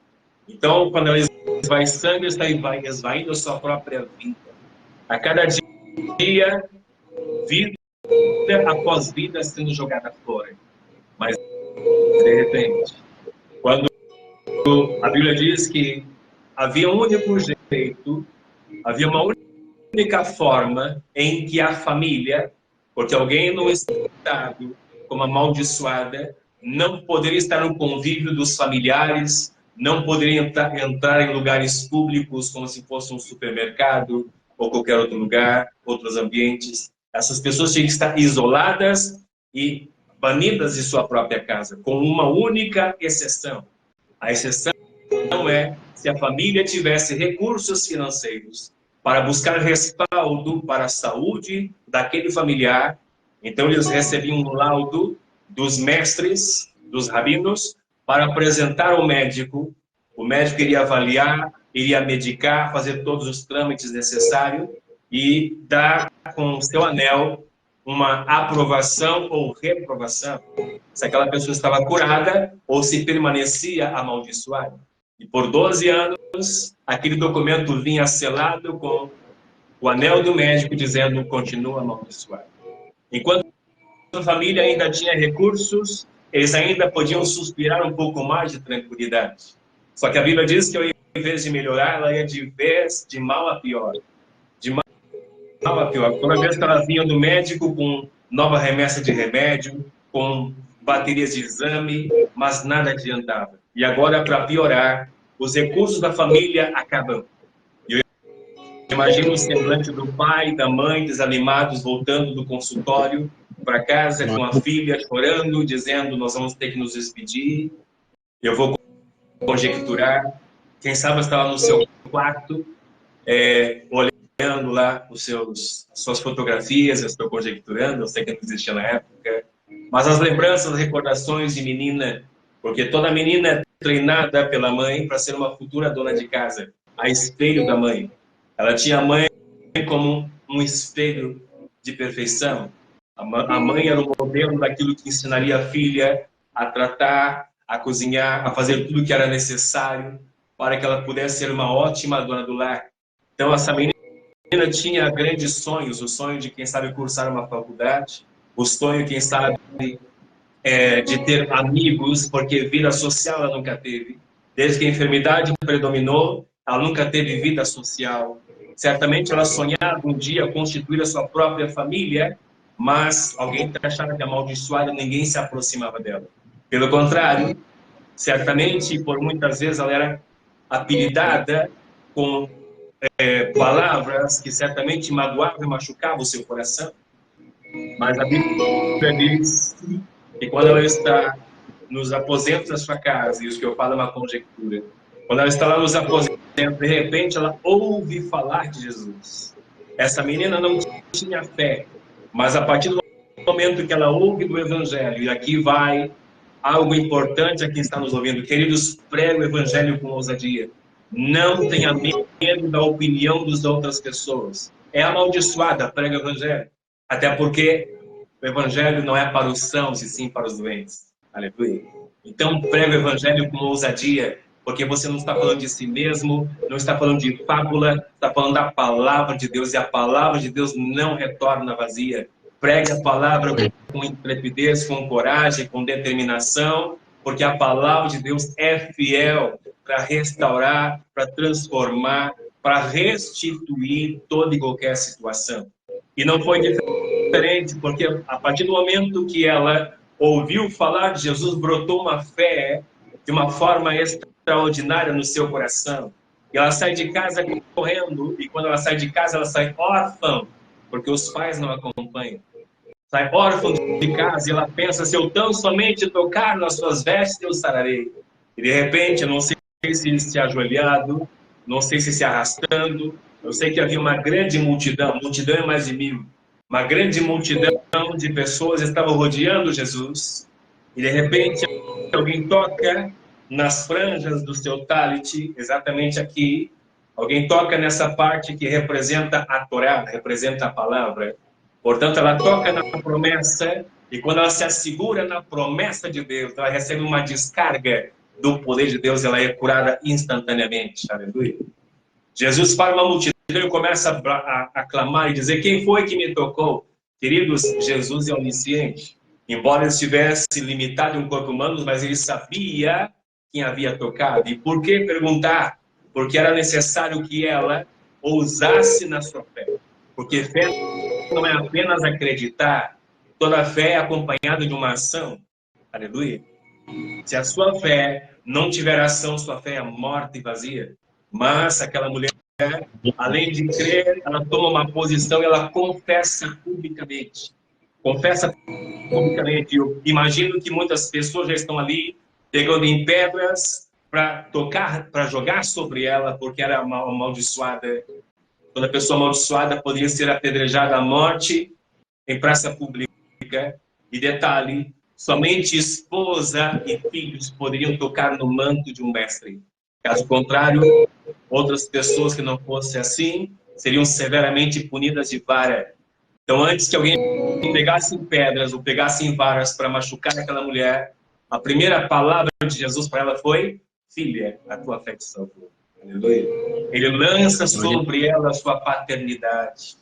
Então, quando ela esvai sangue, está esvaindo a sua própria vida. A cada dia, vida após vida sendo jogada fora. Mas, de repente, quando a Bíblia diz que havia um único jeito, havia uma única forma em que a família, porque alguém no estado como amaldiçoada, não poderia estar no convívio dos familiares, não poderia entrar em lugares públicos como se fosse um supermercado ou qualquer outro lugar, outros ambientes. Essas pessoas tinham que estar isoladas e banidas de sua própria casa, com uma única exceção. A exceção é se a família tivesse recursos financeiros para buscar respaldo para a saúde daquele familiar. Então eles recebiam um laudo dos mestres, dos rabinos, para apresentar ao médico. O médico iria avaliar, iria medicar, fazer todos os trâmites necessários e dar com o seu anel uma aprovação ou reprovação, se aquela pessoa estava curada ou se permanecia amaldiçoada. E por 12 anos, aquele documento vinha selado com o anel do médico dizendo: continua amaldiçoado. Enquanto a família ainda tinha recursos, eles ainda podiam suspirar um pouco mais de tranquilidade. Só que a Bíblia diz que, em vez de melhorar, ela ia de mal a pior. De mal a pior. Toda vez que ela vinha do médico com nova remessa de remédio, com baterias de exame, mas nada adiantava. E agora, para piorar, os recursos da família acabam. Imagina o semblante do pai e da mãe desanimados, voltando do consultório para casa com a filha chorando, dizendo: nós vamos ter que nos despedir. Eu vou conjecturar. Quem sabe estava no seu quarto, olhando lá suas fotografias. Eu estou conjecturando, eu sei que não existia na época. Mas as lembranças, as recordações de menina, porque toda menina é treinada pela mãe para ser uma futura dona de casa, a espelho da mãe. Ela tinha a mãe como um espelho de perfeição. A mãe era o modelo daquilo que ensinaria a filha a tratar, a cozinhar, a fazer tudo o que era necessário para que ela pudesse ser uma ótima dona do lar. Então, essa menina tinha grandes sonhos, o sonho de, quem sabe, cursar uma faculdade, o sonho, quem sabe, de ter amigos, porque vida social ela nunca teve. Desde que a enfermidade predominou, ela nunca teve vida social. Certamente ela sonhava um dia constituir a sua própria família, mas alguém achava que amaldiçoada, ninguém se aproximava dela. Pelo contrário, certamente, por muitas vezes, ela era apelidada com palavras que certamente magoavam e machucavam o seu coração. Mas a Bíblia diz que quando ela está nos aposentos da sua casa, e isso que eu falo é uma conjectura, quando ela está lá nos aposentos, de repente ela ouve falar de Jesus. Essa menina não tinha fé, mas a partir do momento que ela ouve do Evangelho, e aqui vai algo importante a quem está nos ouvindo, queridos, pregue o Evangelho com ousadia. Não tenha medo da opinião das outras pessoas. É amaldiçoada, prega o Evangelho. Até porque o Evangelho não é para os sãos, e sim para os doentes. Aleluia. Então, prega o Evangelho com ousadia, porque você não está falando de si mesmo, não está falando de fábula, está falando da palavra de Deus, e a palavra de Deus não retorna vazia. Pregue a palavra com intrepidez, com coragem, com determinação, porque a palavra de Deus é fiel para restaurar, para transformar, para restituir toda e qualquer situação. E não foi diferente, porque a partir do momento que ela ouviu falar de Jesus, brotou uma fé de uma forma extraordinária no seu coração. E ela sai de casa correndo, e quando ela sai de casa, ela sai órfã, porque os pais não acompanham. Sai órfã de casa e ela pensa: se eu tão somente tocar nas suas vestes, eu sararei. E de repente, eu não sei se ajoelhado, não sei se arrastando, eu sei que havia uma grande multidão é mais de 1000, uma grande multidão de pessoas estava rodeando Jesus, e de repente alguém toca nas franjas do seu talit, exatamente aqui, alguém toca nessa parte que representa a Torá, representa a palavra. Portanto, ela toca na promessa, e quando ela se assegura na promessa de Deus, ela recebe uma descarga do poder de Deus, ela é curada instantaneamente. Aleluia. Jesus para uma multidão e começa a clamar e dizer: quem foi que me tocou? Queridos, Jesus é onisciente. Embora ele estivesse limitado em um corpo humano, mas ele sabia quem havia tocado. E por que perguntar? Porque era necessário que ela ousasse na sua fé. Porque fé não é apenas acreditar, toda fé é acompanhada de uma ação. Aleluia. Se a sua fé não tiver ação, sua fé é morta e vazia. Mas aquela mulher, além de crer, ela toma uma posição e ela confessa publicamente. Confessa publicamente. Eu imagino que muitas pessoas já estão ali pegando em pedras para tocar, para jogar sobre ela, porque era amaldiçoada. Toda pessoa amaldiçoada poderia ser apedrejada à morte em praça pública. E detalhe, somente esposa e filhos poderiam tocar no manto de um mestre. Caso contrário, outras pessoas que não fossem assim seriam severamente punidas de vara. Então, antes que alguém pegasse em pedras ou pegasse em varas para machucar aquela mulher, a primeira palavra de Jesus para ela foi: filha, a tua fé te salvou. Aleluia. Ele lança sobre ela a sua paternidade.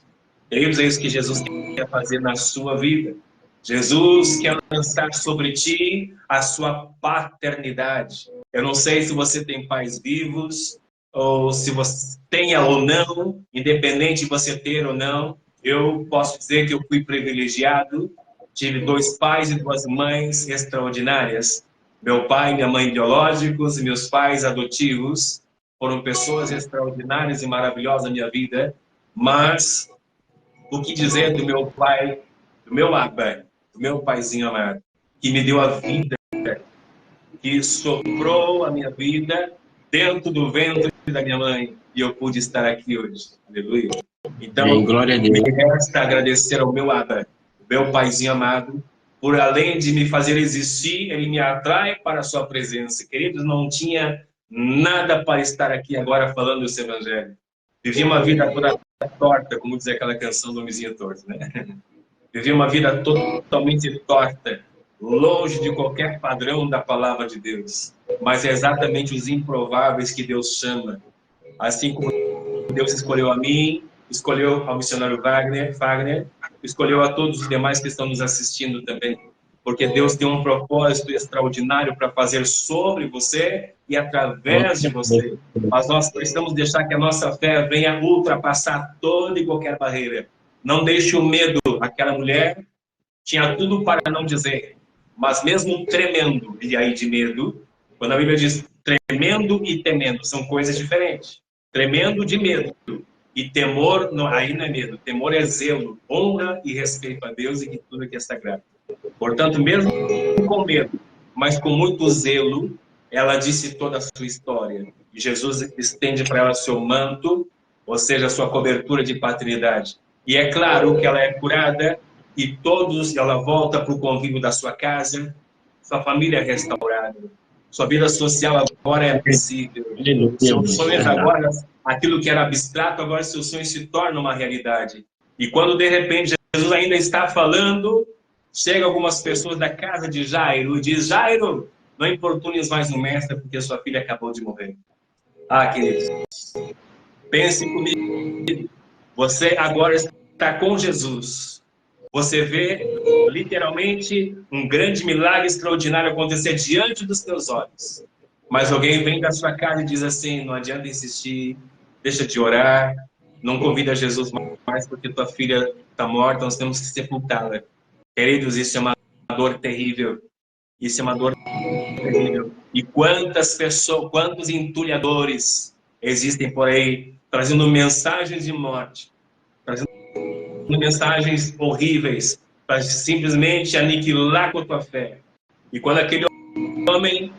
Queridos, é isso que Jesus quer fazer na sua vida. Jesus quer lançar sobre ti a sua paternidade. Eu não sei se você tem pais vivos, ou se você tenha ou não, independente de você ter ou não. Eu posso dizer que eu fui privilegiado. Tive 2 pais e 2 mães extraordinárias. Meu pai e minha mãe biológicos e meus pais adotivos foram pessoas extraordinárias e maravilhosas na minha vida. Mas o que dizer do meu pai, do meu Abba, do meu paizinho amado, que me deu a vida, que soprou a minha vida dentro do ventre da minha mãe, e eu pude estar aqui hoje. Aleluia. Então, glória a Deus. me resta agradecer ao meu Abba, meu paizinho amado, por além de me fazer existir, ele me atrai para a sua presença. Queridos, não tinha nada para estar aqui agora falando esse evangelho. Vivi uma vida toda torta, como diz aquela canção do Homenzinho Torto, né? Vivi uma vida totalmente torta, longe de qualquer padrão da palavra de Deus. Mas é exatamente os improváveis que Deus chama. Assim como Deus escolheu a mim, escolheu ao missionário Wagner, escolheu a todos os demais que estão nos assistindo também. Porque Deus tem um propósito extraordinário para fazer sobre você e através de você. Mas nós precisamos deixar que a nossa fé venha ultrapassar toda e qualquer barreira. Não deixe o medo. Aquela mulher tinha tudo para não dizer, mas mesmo tremendo, e aí de medo, quando a Bíblia diz tremendo e temendo, são coisas diferentes. Tremendo de medo e temor, não, aí não é medo. Temor é zelo, honra e respeito a Deus e que tudo que é sagrado. Portanto, mesmo com medo, mas com muito zelo, ela disse toda a sua história. E Jesus estende para ela seu manto, ou seja, a sua cobertura de paternidade. E é claro que ela é curada e ela volta para o convívio da sua casa, sua família é restaurada, sua vida social agora é possível. Seus sonhos agora, aquilo que era abstrato, agora seus sonhos se tornam uma realidade. E quando de repente Jesus ainda está falando, chega algumas pessoas da casa de Jairo e diz: Jairo, não importunes mais no mestre, porque sua filha acabou de morrer. Ah, queridos, pense comigo. Você agora está com Jesus. Você vê, literalmente, um grande milagre extraordinário acontecer diante dos teus olhos. Mas alguém vem da sua casa e diz assim: não adianta insistir, deixa de orar, não convida Jesus mais porque tua filha está morta, nós temos que sepultá-la. Queridos, isso é uma dor terrível. Isso é uma dor terrível. E quantas pessoas, quantos entulhadores existem por aí, trazendo mensagens de morte, trazendo mensagens horríveis, para simplesmente aniquilar com a tua fé. E quando aquele homem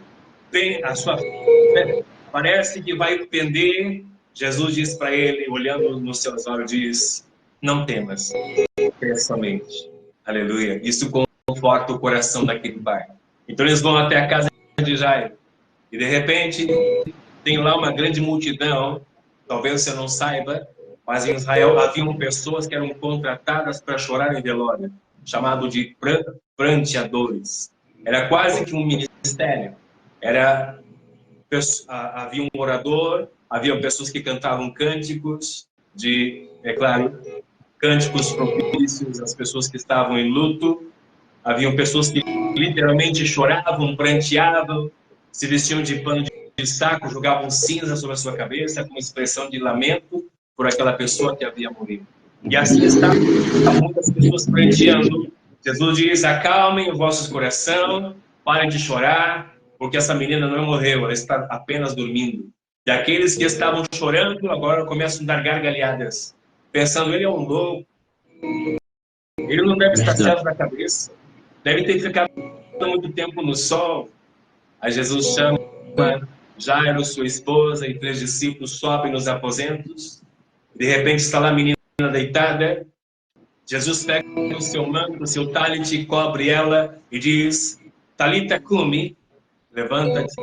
tem a sua fé, parece que vai pender, Jesus diz para ele, olhando nos seus olhos, diz: não temas, crê somente. Aleluia. Isso conforta o coração daquele pai. Então eles vão até a casa de Jairo. E de repente, tem lá uma grande multidão. Talvez você não saiba, mas em Israel haviam pessoas que eram contratadas para chorar em velório, chamado de pranteadores. Era quase que um ministério. Havia um orador, havia pessoas que cantavam cânticos é claro, cânticos propícios às pessoas que estavam em luto. Haviam pessoas que literalmente choravam, pranteavam, se vestiam de pano de saco, jogavam cinza sobre a sua cabeça, com expressão de lamento por aquela pessoa que havia morrido. E assim está, muitas pessoas pranteando. Jesus diz: acalmem os vossos corações, parem de chorar, porque essa menina não morreu, ela está apenas dormindo. E aqueles que estavam chorando agora começam a dar gargalhadas, pensando: ele é um louco, ele não deve estar certo da cabeça, deve ter ficado muito tempo no sol. Aí Jesus chama Jairo, sua esposa e 3 discípulos, sobem nos aposentos. De repente está lá a menina deitada. Jesus pega o seu manto, o seu talit, cobre ela e diz: Talita cumi, levanta-te.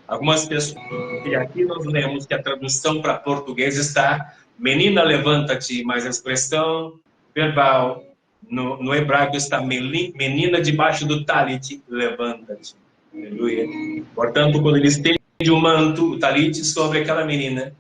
Algumas pessoas, e aqui nós lemos que a tradução para português está: menina, levanta-te, mas a expressão verbal no hebraico está: menina debaixo do talit, levanta-te. Aleluia. Portanto, quando ele estende um manto, o talite, sobre aquela menina.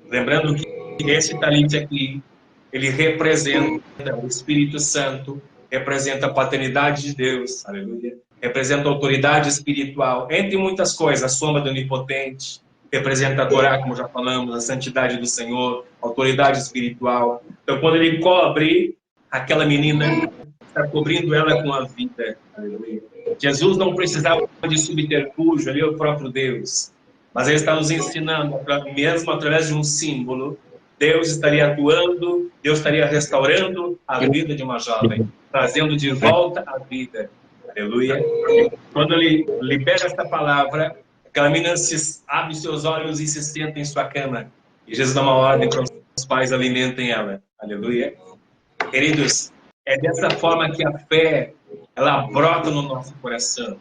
Lembrando que esse talite aqui, ele representa o Espírito Santo, representa a paternidade de Deus, aleluia. Representa a autoridade espiritual, entre muitas coisas, a sombra do Onipotente, representa a Torá, como já falamos, a santidade do Senhor, a autoridade espiritual. Então, quando ele cobre aquela menina, está cobrindo ela com a vida, aleluia. Jesus não precisava de subterfúgio, ali é o próprio Deus. Mas ele está nos ensinando, mesmo através de um símbolo, Deus estaria atuando, Deus estaria restaurando a vida de uma jovem, trazendo de volta a vida. Aleluia. Quando ele libera esta palavra, aquela menina abre seus olhos e se senta em sua cama. E Jesus dá uma ordem para os pais alimentem ela. Aleluia. Queridos, é dessa forma que a fé, ela brota no nosso coração.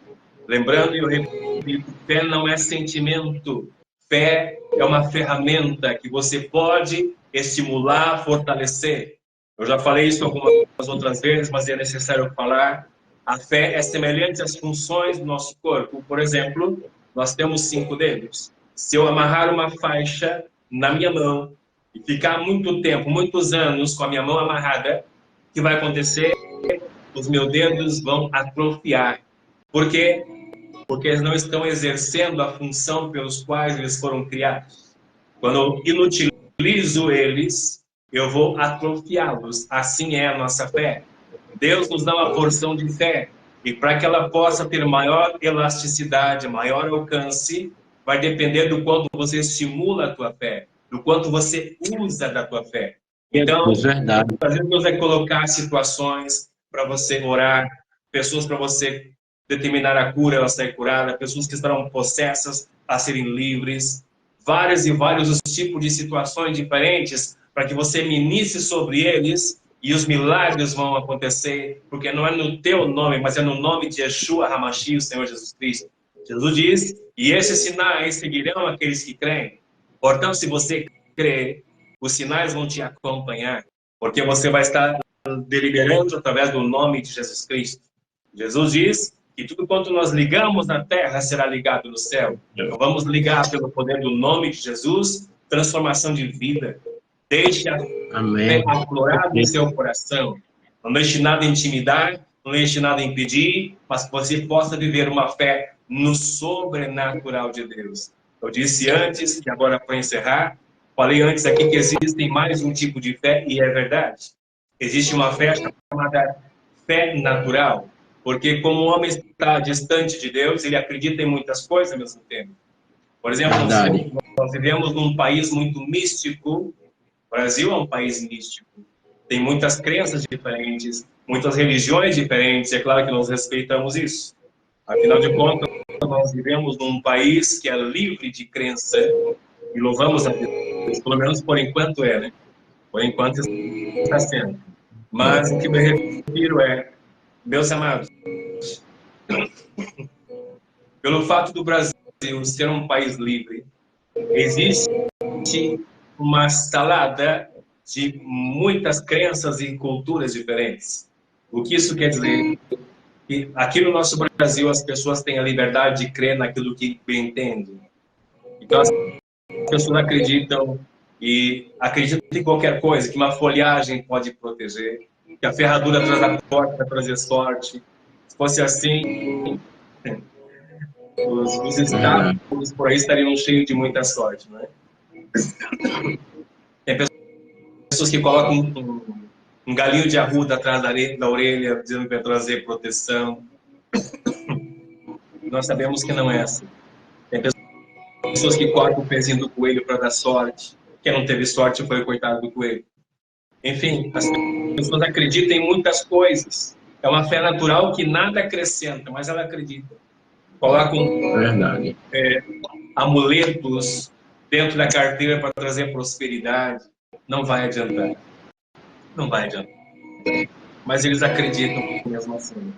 Lembrando, e eu repito, fé não é sentimento. Fé é uma ferramenta que você pode estimular, fortalecer. Eu já falei isso algumas outras vezes, mas é necessário falar. A fé é semelhante às funções do nosso corpo. Por exemplo, nós temos 5 dedos. Se eu amarrar uma faixa na minha mão e ficar muito tempo, muitos anos com a minha mão amarrada, o que vai acontecer? Os meus dedos vão atrofiar. Por quê? Porque eles não estão exercendo a função pelos quais eles foram criados. Quando eu inutilizo eles, eu vou atrofiá-los. Assim é a nossa fé. Deus nos dá uma porção de fé. E para que ela possa ter maior elasticidade, maior alcance, vai depender do quanto você estimula a tua fé, do quanto você usa da tua fé. Então, às vezes Deus vai colocar situações para você orar, pessoas para você determinar a cura, ela sair curada, pessoas que estarão possessas a serem livres, vários e vários tipos de situações diferentes para que você ministre sobre eles e os milagres vão acontecer, porque não é no teu nome, mas é no nome de Yeshua HaMashiach, o Senhor Jesus Cristo. Jesus diz, e esses sinais seguirão aqueles que creem. Portanto, se você crer, os sinais vão te acompanhar, porque você vai estar deliberando através do nome de Jesus Cristo. Jesus diz que tudo quanto nós ligamos na terra será ligado no céu. Então vamos ligar pelo poder do nome de Jesus, transformação de vida. Deixe a fé aflorar no seu coração. Não deixe nada intimidar, não deixe nada impedir, mas que você possa viver uma fé no sobrenatural de Deus. Eu disse antes, e agora para encerrar, falei antes aqui que existe mais um tipo de fé, e é verdade. Existe uma fé chamada fé natural, porque como o homem está distante de Deus, ele acredita em muitas coisas ao mesmo tempo. Por exemplo, nós vivemos num país muito místico. O Brasil é um país místico. Tem muitas crenças diferentes, muitas religiões diferentes. É claro que nós respeitamos isso. Afinal de contas, nós vivemos num país que é livre de crença e louvamos a Deus. Pelo menos por enquanto é, né? Por enquanto está sendo. Mas o que me refiro é, meus amados, pelo fato do Brasil ser um país livre, existe uma salada de muitas crenças e culturas diferentes. O que isso quer dizer? Que aqui no nosso Brasil as pessoas têm a liberdade de crer naquilo que bem entendem. Então as pessoas acreditam em qualquer coisa, que uma folhagem pode proteger, que a ferradura atrás da porta vai trazer sorte. Se fosse assim, os estados por aí estariam cheios de muita sorte, não é? Tem pessoas que colocam um galinho de arruda atrás da orelha, dizendo que vai trazer proteção. Nós sabemos que não é assim. Tem pessoas que cortam o pezinho do coelho para dar sorte. Quem não teve sorte foi o coitado do coelho. Enfim, as pessoas acreditam em muitas coisas. É uma fé natural que nada acrescenta, mas ela acredita. Colocam amuletos dentro da carteira para trazer prosperidade. Não vai adiantar. Não vai adiantar. Mas eles acreditam mesmo assim.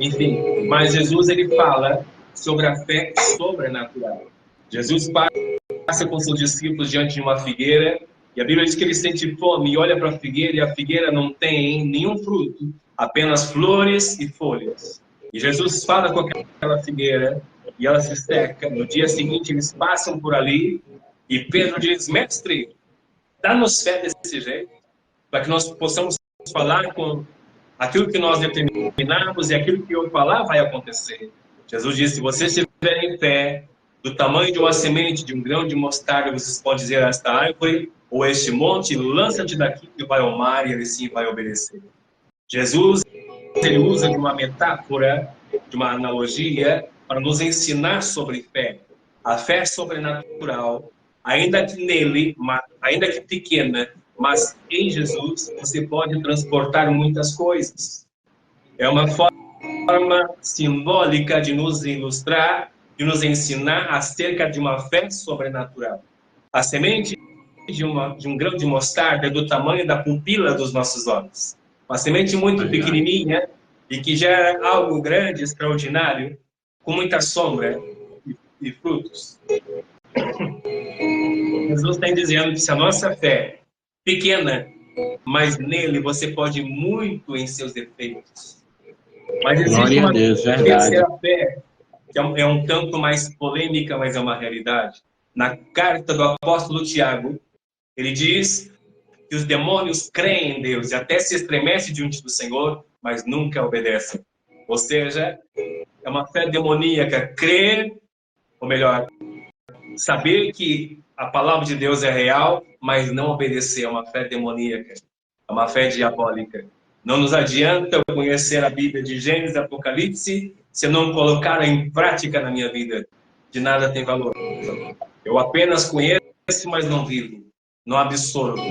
Enfim, mas Jesus ele fala sobre a fé sobrenatural. Jesus passa com seus discípulos diante de uma figueira e a Bíblia diz que ele sente fome e olha para a figueira e a figueira não tem nenhum fruto, apenas flores e folhas. E Jesus fala com aquela figueira e ela se seca. No dia seguinte, eles passam por ali e Pedro diz: mestre, dá-nos fé desse jeito, para que nós possamos falar com aquilo que nós determinamos e aquilo que eu falar vai acontecer. Jesus disse: se vocês tiverem fé do tamanho de uma semente, de um grão de mostarda, vocês podem dizer a esta árvore ou a este monte: lança-te daqui e vai ao mar, e ele sim vai obedecer. Jesus, ele usa de uma metáfora, de uma analogia, para nos ensinar sobre fé. A fé sobrenatural, ainda que nele, ainda que pequena, mas em Jesus, você pode transportar muitas coisas. É uma forma simbólica de nos ilustrar, de nos ensinar acerca de uma fé sobrenatural. A semente de um grão de mostarda é do tamanho da pupila dos nossos olhos. Uma semente muito pequenininha e que gera algo grande, extraordinário, com muita sombra e frutos. Jesus está dizendo que se a nossa fé pequena, mas nele você pode ir muito em seus defeitos. Mas existe uma terceira fé, que é um tanto mais polêmica, mas é uma realidade. Na carta do apóstolo Tiago, ele diz que os demônios creem em Deus e até se estremecem diante do Senhor, mas nunca obedecem. Ou seja, é uma fé demoníaca, crer, ou melhor, saber que a palavra de Deus é real, mas não obedecer. É uma fé demoníaca, é uma fé diabólica. Não nos adianta eu conhecer a Bíblia de Gênesis e Apocalipse se eu não colocar em prática na minha vida. De nada tem valor. Eu apenas conheço, mas não vivo. Não absorvo.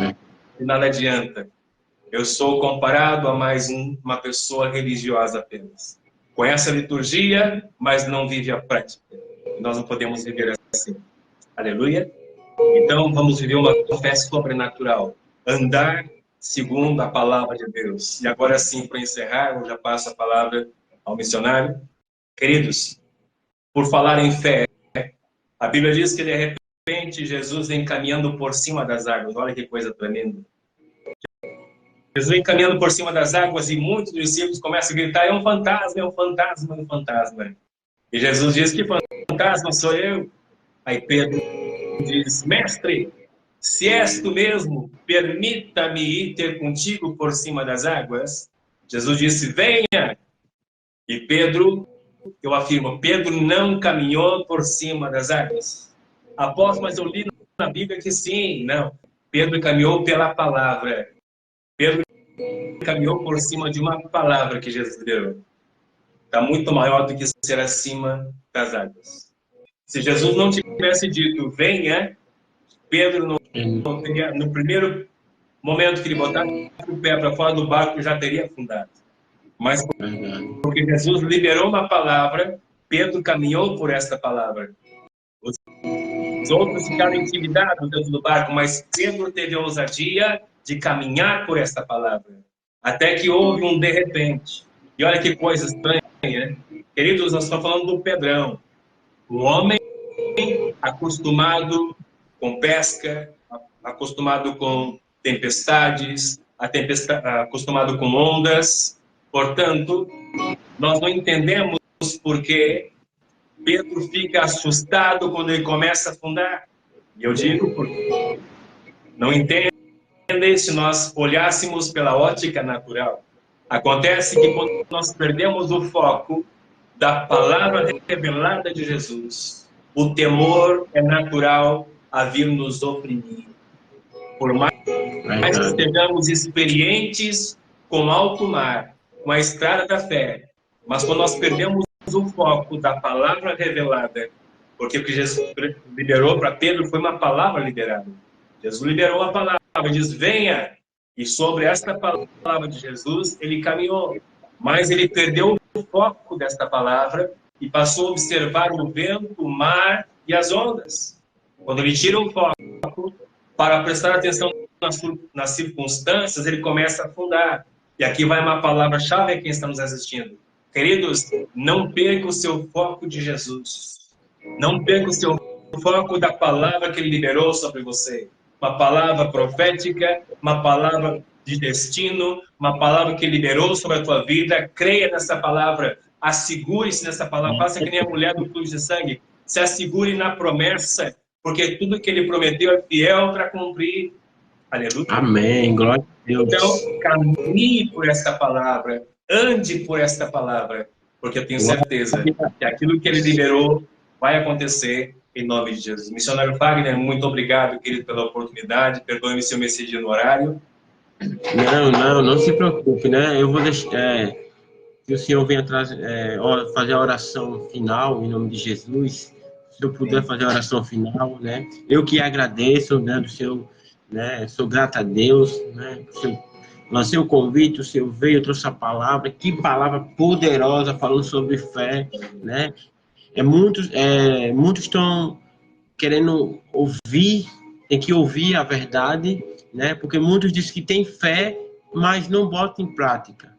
De nada adianta. Eu sou comparado a mais uma pessoa religiosa apenas. Conhece a liturgia, mas não vive a prática. Nós não podemos viver assim. Aleluia? Então, vamos viver uma fé sobrenatural. Andar segundo a palavra de Deus. E agora sim, para encerrar, eu já passo a palavra ao missionário. Queridos, por falar em fé, a Bíblia diz que de repente Jesus vem caminhando por cima das águas. Olha que coisa tremenda. Jesus vem caminhando por cima das águas e muitos discípulos começam a gritar: é um fantasma, é um fantasma, é um fantasma. E Jesus diz: que fantasma sou eu? Aí Pedro diz: mestre, se és tu mesmo, permita-me ir ter contigo por cima das águas. Jesus disse: venha. E Pedro, eu afirmo, Pedro não caminhou por cima das águas. Apóstolo, mas eu li na Bíblia que sim. Não. Pedro caminhou pela palavra. Pedro caminhou por cima de uma palavra que Jesus deu. Está muito maior do que ser acima das águas. Se Jesus não tivesse dito venha, Pedro não teria, no primeiro momento que ele botasse o pé para fora do barco, já teria afundado. Mas porque Jesus liberou uma palavra, Pedro caminhou por essa palavra. Os outros ficaram intimidados dentro do barco, mas Pedro teve a ousadia de caminhar por essa palavra. Até que houve um de repente. E olha que coisa estranha, né? Queridos, nós estamos falando do Pedrão. Um homem acostumado com pesca, acostumado com tempestades, acostumado com ondas. Portanto, nós não entendemos por que Pedro fica assustado quando ele começa a afundar. E eu digo porque não entende se nós olhássemos pela ótica natural. Acontece que quando nós perdemos o foco da palavra revelada de Jesus, o temor é natural a vir nos oprimir. Por mais que estejamos experientes com alto mar, com a estrada da fé, mas quando nós perdemos o foco da palavra revelada, porque o que Jesus liberou para Pedro foi uma palavra liberada. Jesus liberou a palavra, diz: venha. E sobre esta palavra de Jesus, ele caminhou. Mas ele perdeu o foco desta palavra e passou a observar o vento, o mar e as ondas. Quando ele tira o foco para prestar atenção nas circunstâncias, ele começa a afundar. E aqui vai uma palavra-chave a quem está nos assistindo. Queridos, não perca o seu foco de Jesus. Não perca o seu foco da palavra que ele liberou sobre você. Uma palavra profética, uma palavra de destino, uma palavra que liberou sobre a tua vida. Creia nessa palavra. assegure-se nessa palavra, faça que nem a mulher do fluxo de sangue, se assegure na promessa, porque tudo que ele prometeu é fiel para cumprir. Aleluia. Amém. Glória a Deus. Então, caminhe por esta palavra, ande por esta palavra, porque eu tenho certeza que aquilo que ele liberou vai acontecer em nome de Jesus. Missionário Wagner, muito obrigado, querido, pela oportunidade. Perdoe-me se eu me excedi no horário. Não se preocupe, né? Eu vou deixar que o senhor venha fazer a oração final em nome de Jesus. Se eu puder fazer a oração final, né? Eu que agradeço, né, do seu, né? Sou grato a Deus, né? Lancei o convite, o senhor veio, trouxe a palavra, que palavra poderosa falando sobre fé, né? Muitos estão querendo ouvir, tem que ouvir a verdade, né? Porque muitos dizem que tem fé, mas não botam em prática,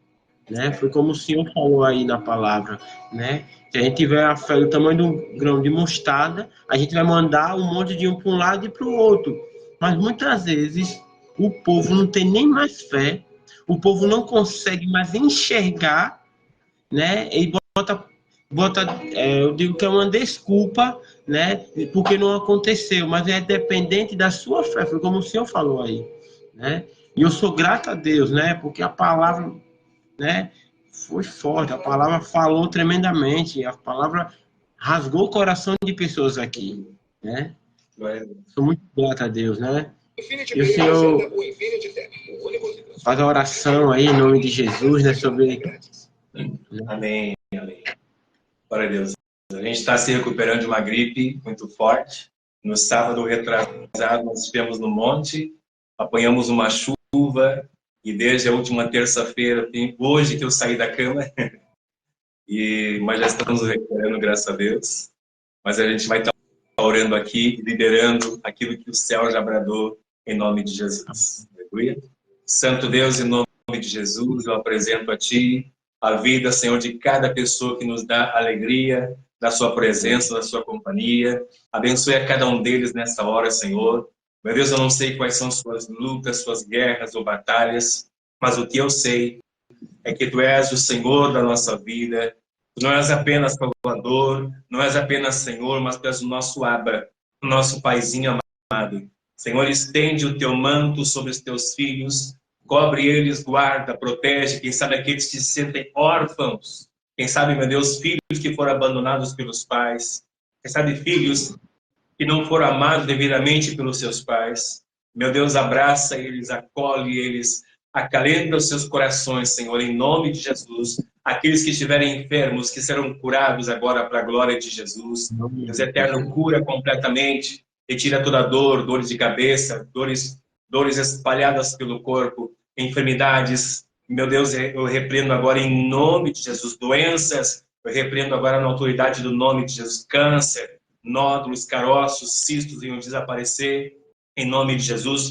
né? Foi como o senhor falou aí na palavra, né? Se a gente tiver a fé do tamanho de um grão de mostarda, a gente vai mandar um monte de um para um lado e para o outro. Mas muitas vezes o povo não tem nem mais fé, o povo não consegue mais enxergar, né? E eu digo que é uma desculpa, né? Porque não aconteceu, mas é dependente da sua fé, foi como o senhor falou aí, né? E eu sou grato a Deus, né? Porque a palavra, né, foi forte, a palavra falou tremendamente, a palavra rasgou o coração de pessoas aqui, né? Sou muito grato a Deus, né? E o senhor faz a oração aí em nome de Jesus, né? Sobre... Amém, amém. Glória a Deus. A gente está se recuperando de uma gripe muito forte. No sábado retrasado, nós estivemos no monte, apanhamos uma chuva, e desde a última terça-feira, hoje que eu saí da cama, mas já estamos recuperando, graças a Deus. Mas a gente vai estar orando aqui, liderando aquilo que o céu já bradou, em nome de Jesus. Aleluia. Santo Deus, em nome de Jesus, eu apresento a Ti a vida, Senhor, de cada pessoa que nos dá alegria da Sua presença, da Sua companhia. Abençoe a cada um deles nessa hora, Senhor. Meu Deus, eu não sei quais são suas lutas, suas guerras ou batalhas, mas o que eu sei é que Tu és o Senhor da nossa vida. Tu não és apenas Salvador, não és apenas Senhor, mas Tu és o nosso Abba, o nosso Paizinho amado. Senhor, estende o Teu manto sobre os Teus filhos, cobre eles, guarda, protege, quem sabe aqueles que se sentem órfãos, quem sabe, meu Deus, filhos que foram abandonados pelos pais, quem sabe filhos que não foram amados devidamente pelos seus pais. Meu Deus, abraça eles, acolhe eles, acalenta os seus corações, Senhor, em nome de Jesus. Aqueles que estiverem enfermos, que serão curados agora para a glória de Jesus. Deus eterno, cura completamente, retira toda dor, dores de cabeça, dores espalhadas pelo corpo, enfermidades. Meu Deus, eu repreendo agora em nome de Jesus. Doenças, eu repreendo agora na autoridade do nome de Jesus. Câncer, nódulos, caroços, cistos venham desaparecer em nome de Jesus.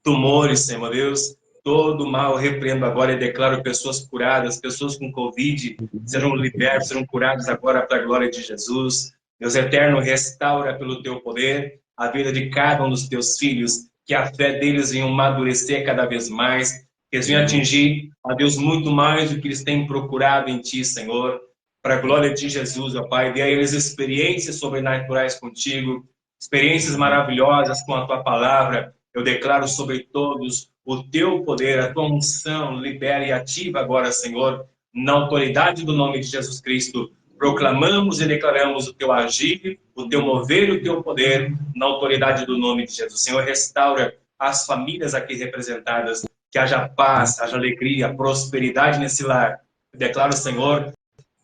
Tumores, Senhor Deus, todo mal eu repreendo agora e declaro pessoas curadas, pessoas com Covid, sejam libertas, sejam curadas agora para a glória de Jesus. Deus eterno, restaura pelo Teu poder a vida de cada um dos Teus filhos, que a fé deles venha amadurecer cada vez mais, que eles venham atingir, a Deus, muito mais do que eles têm procurado em Ti, Senhor, para a glória de Jesus, ó Pai. Dê a eles experiências sobrenaturais contigo, experiências maravilhosas com a Tua palavra. Eu declaro sobre todos o Teu poder, a Tua unção, libera e ativa agora, Senhor, na autoridade do nome de Jesus Cristo. Proclamamos e declaramos o Teu agir, o Teu mover e o Teu poder na autoridade do nome de Jesus. Senhor, restaura as famílias aqui representadas, que haja paz, haja alegria, prosperidade nesse lar. Eu declaro, Senhor,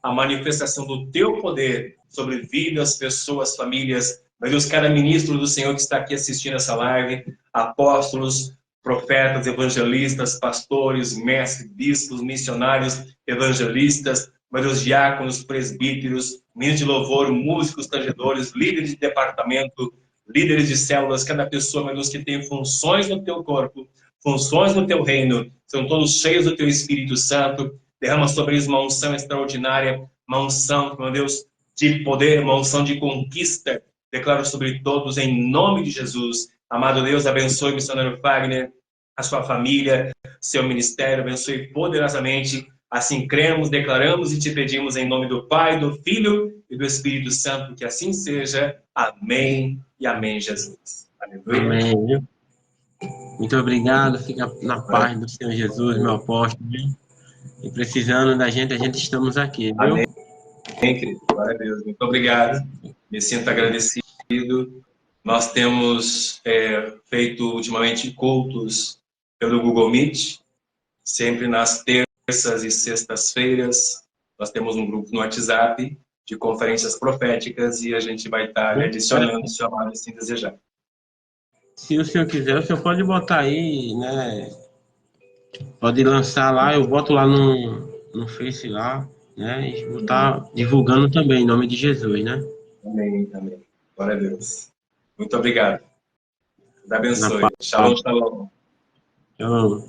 a manifestação do Teu poder sobre vidas, pessoas, famílias. Meu Deus, cada ministro do Senhor que está aqui assistindo essa live, apóstolos, profetas, evangelistas, pastores, mestres, bispos, missionários, evangelistas, meu Deus, diáconos, presbíteros, ministros de louvor, músicos, tangedores, líderes de departamento, líderes de células, cada pessoa, meu Deus, que tem funções no Teu corpo, funções no Teu reino, são todos cheios do Teu Espírito Santo. Derrama sobre eles uma unção extraordinária, uma unção, meu Deus, de poder, uma unção de conquista. Declaro sobre todos em nome de Jesus. Amado Deus, abençoe o missionário Wagner, a sua família, seu ministério, abençoe poderosamente Assim cremos, declaramos e te pedimos em nome do Pai, do Filho e do Espírito Santo, que assim seja. Amém e amém, Jesus. Aleluia. Amém. Viu? Muito obrigado. Fica na paz do Senhor Jesus, meu apóstolo. Viu? E precisando da gente, a gente estamos aqui, viu? Amém, querido. Glória a Deus. Muito obrigado. Me sinto agradecido. Nós temos feito ultimamente cultos pelo Google Meet, sempre nas terças e sextas-feiras. Nós temos um grupo no WhatsApp de conferências proféticas e a gente vai estar adicionando, se o amado assim desejar. Se o senhor quiser, o senhor pode botar aí, né? Pode lançar lá, eu boto lá no Face lá, né? E vou estar divulgando também, em nome de Jesus, né? Amém, amém. Glória a Deus. Muito obrigado. Deus Na abençoe. paz. Shalom, shalom. Então,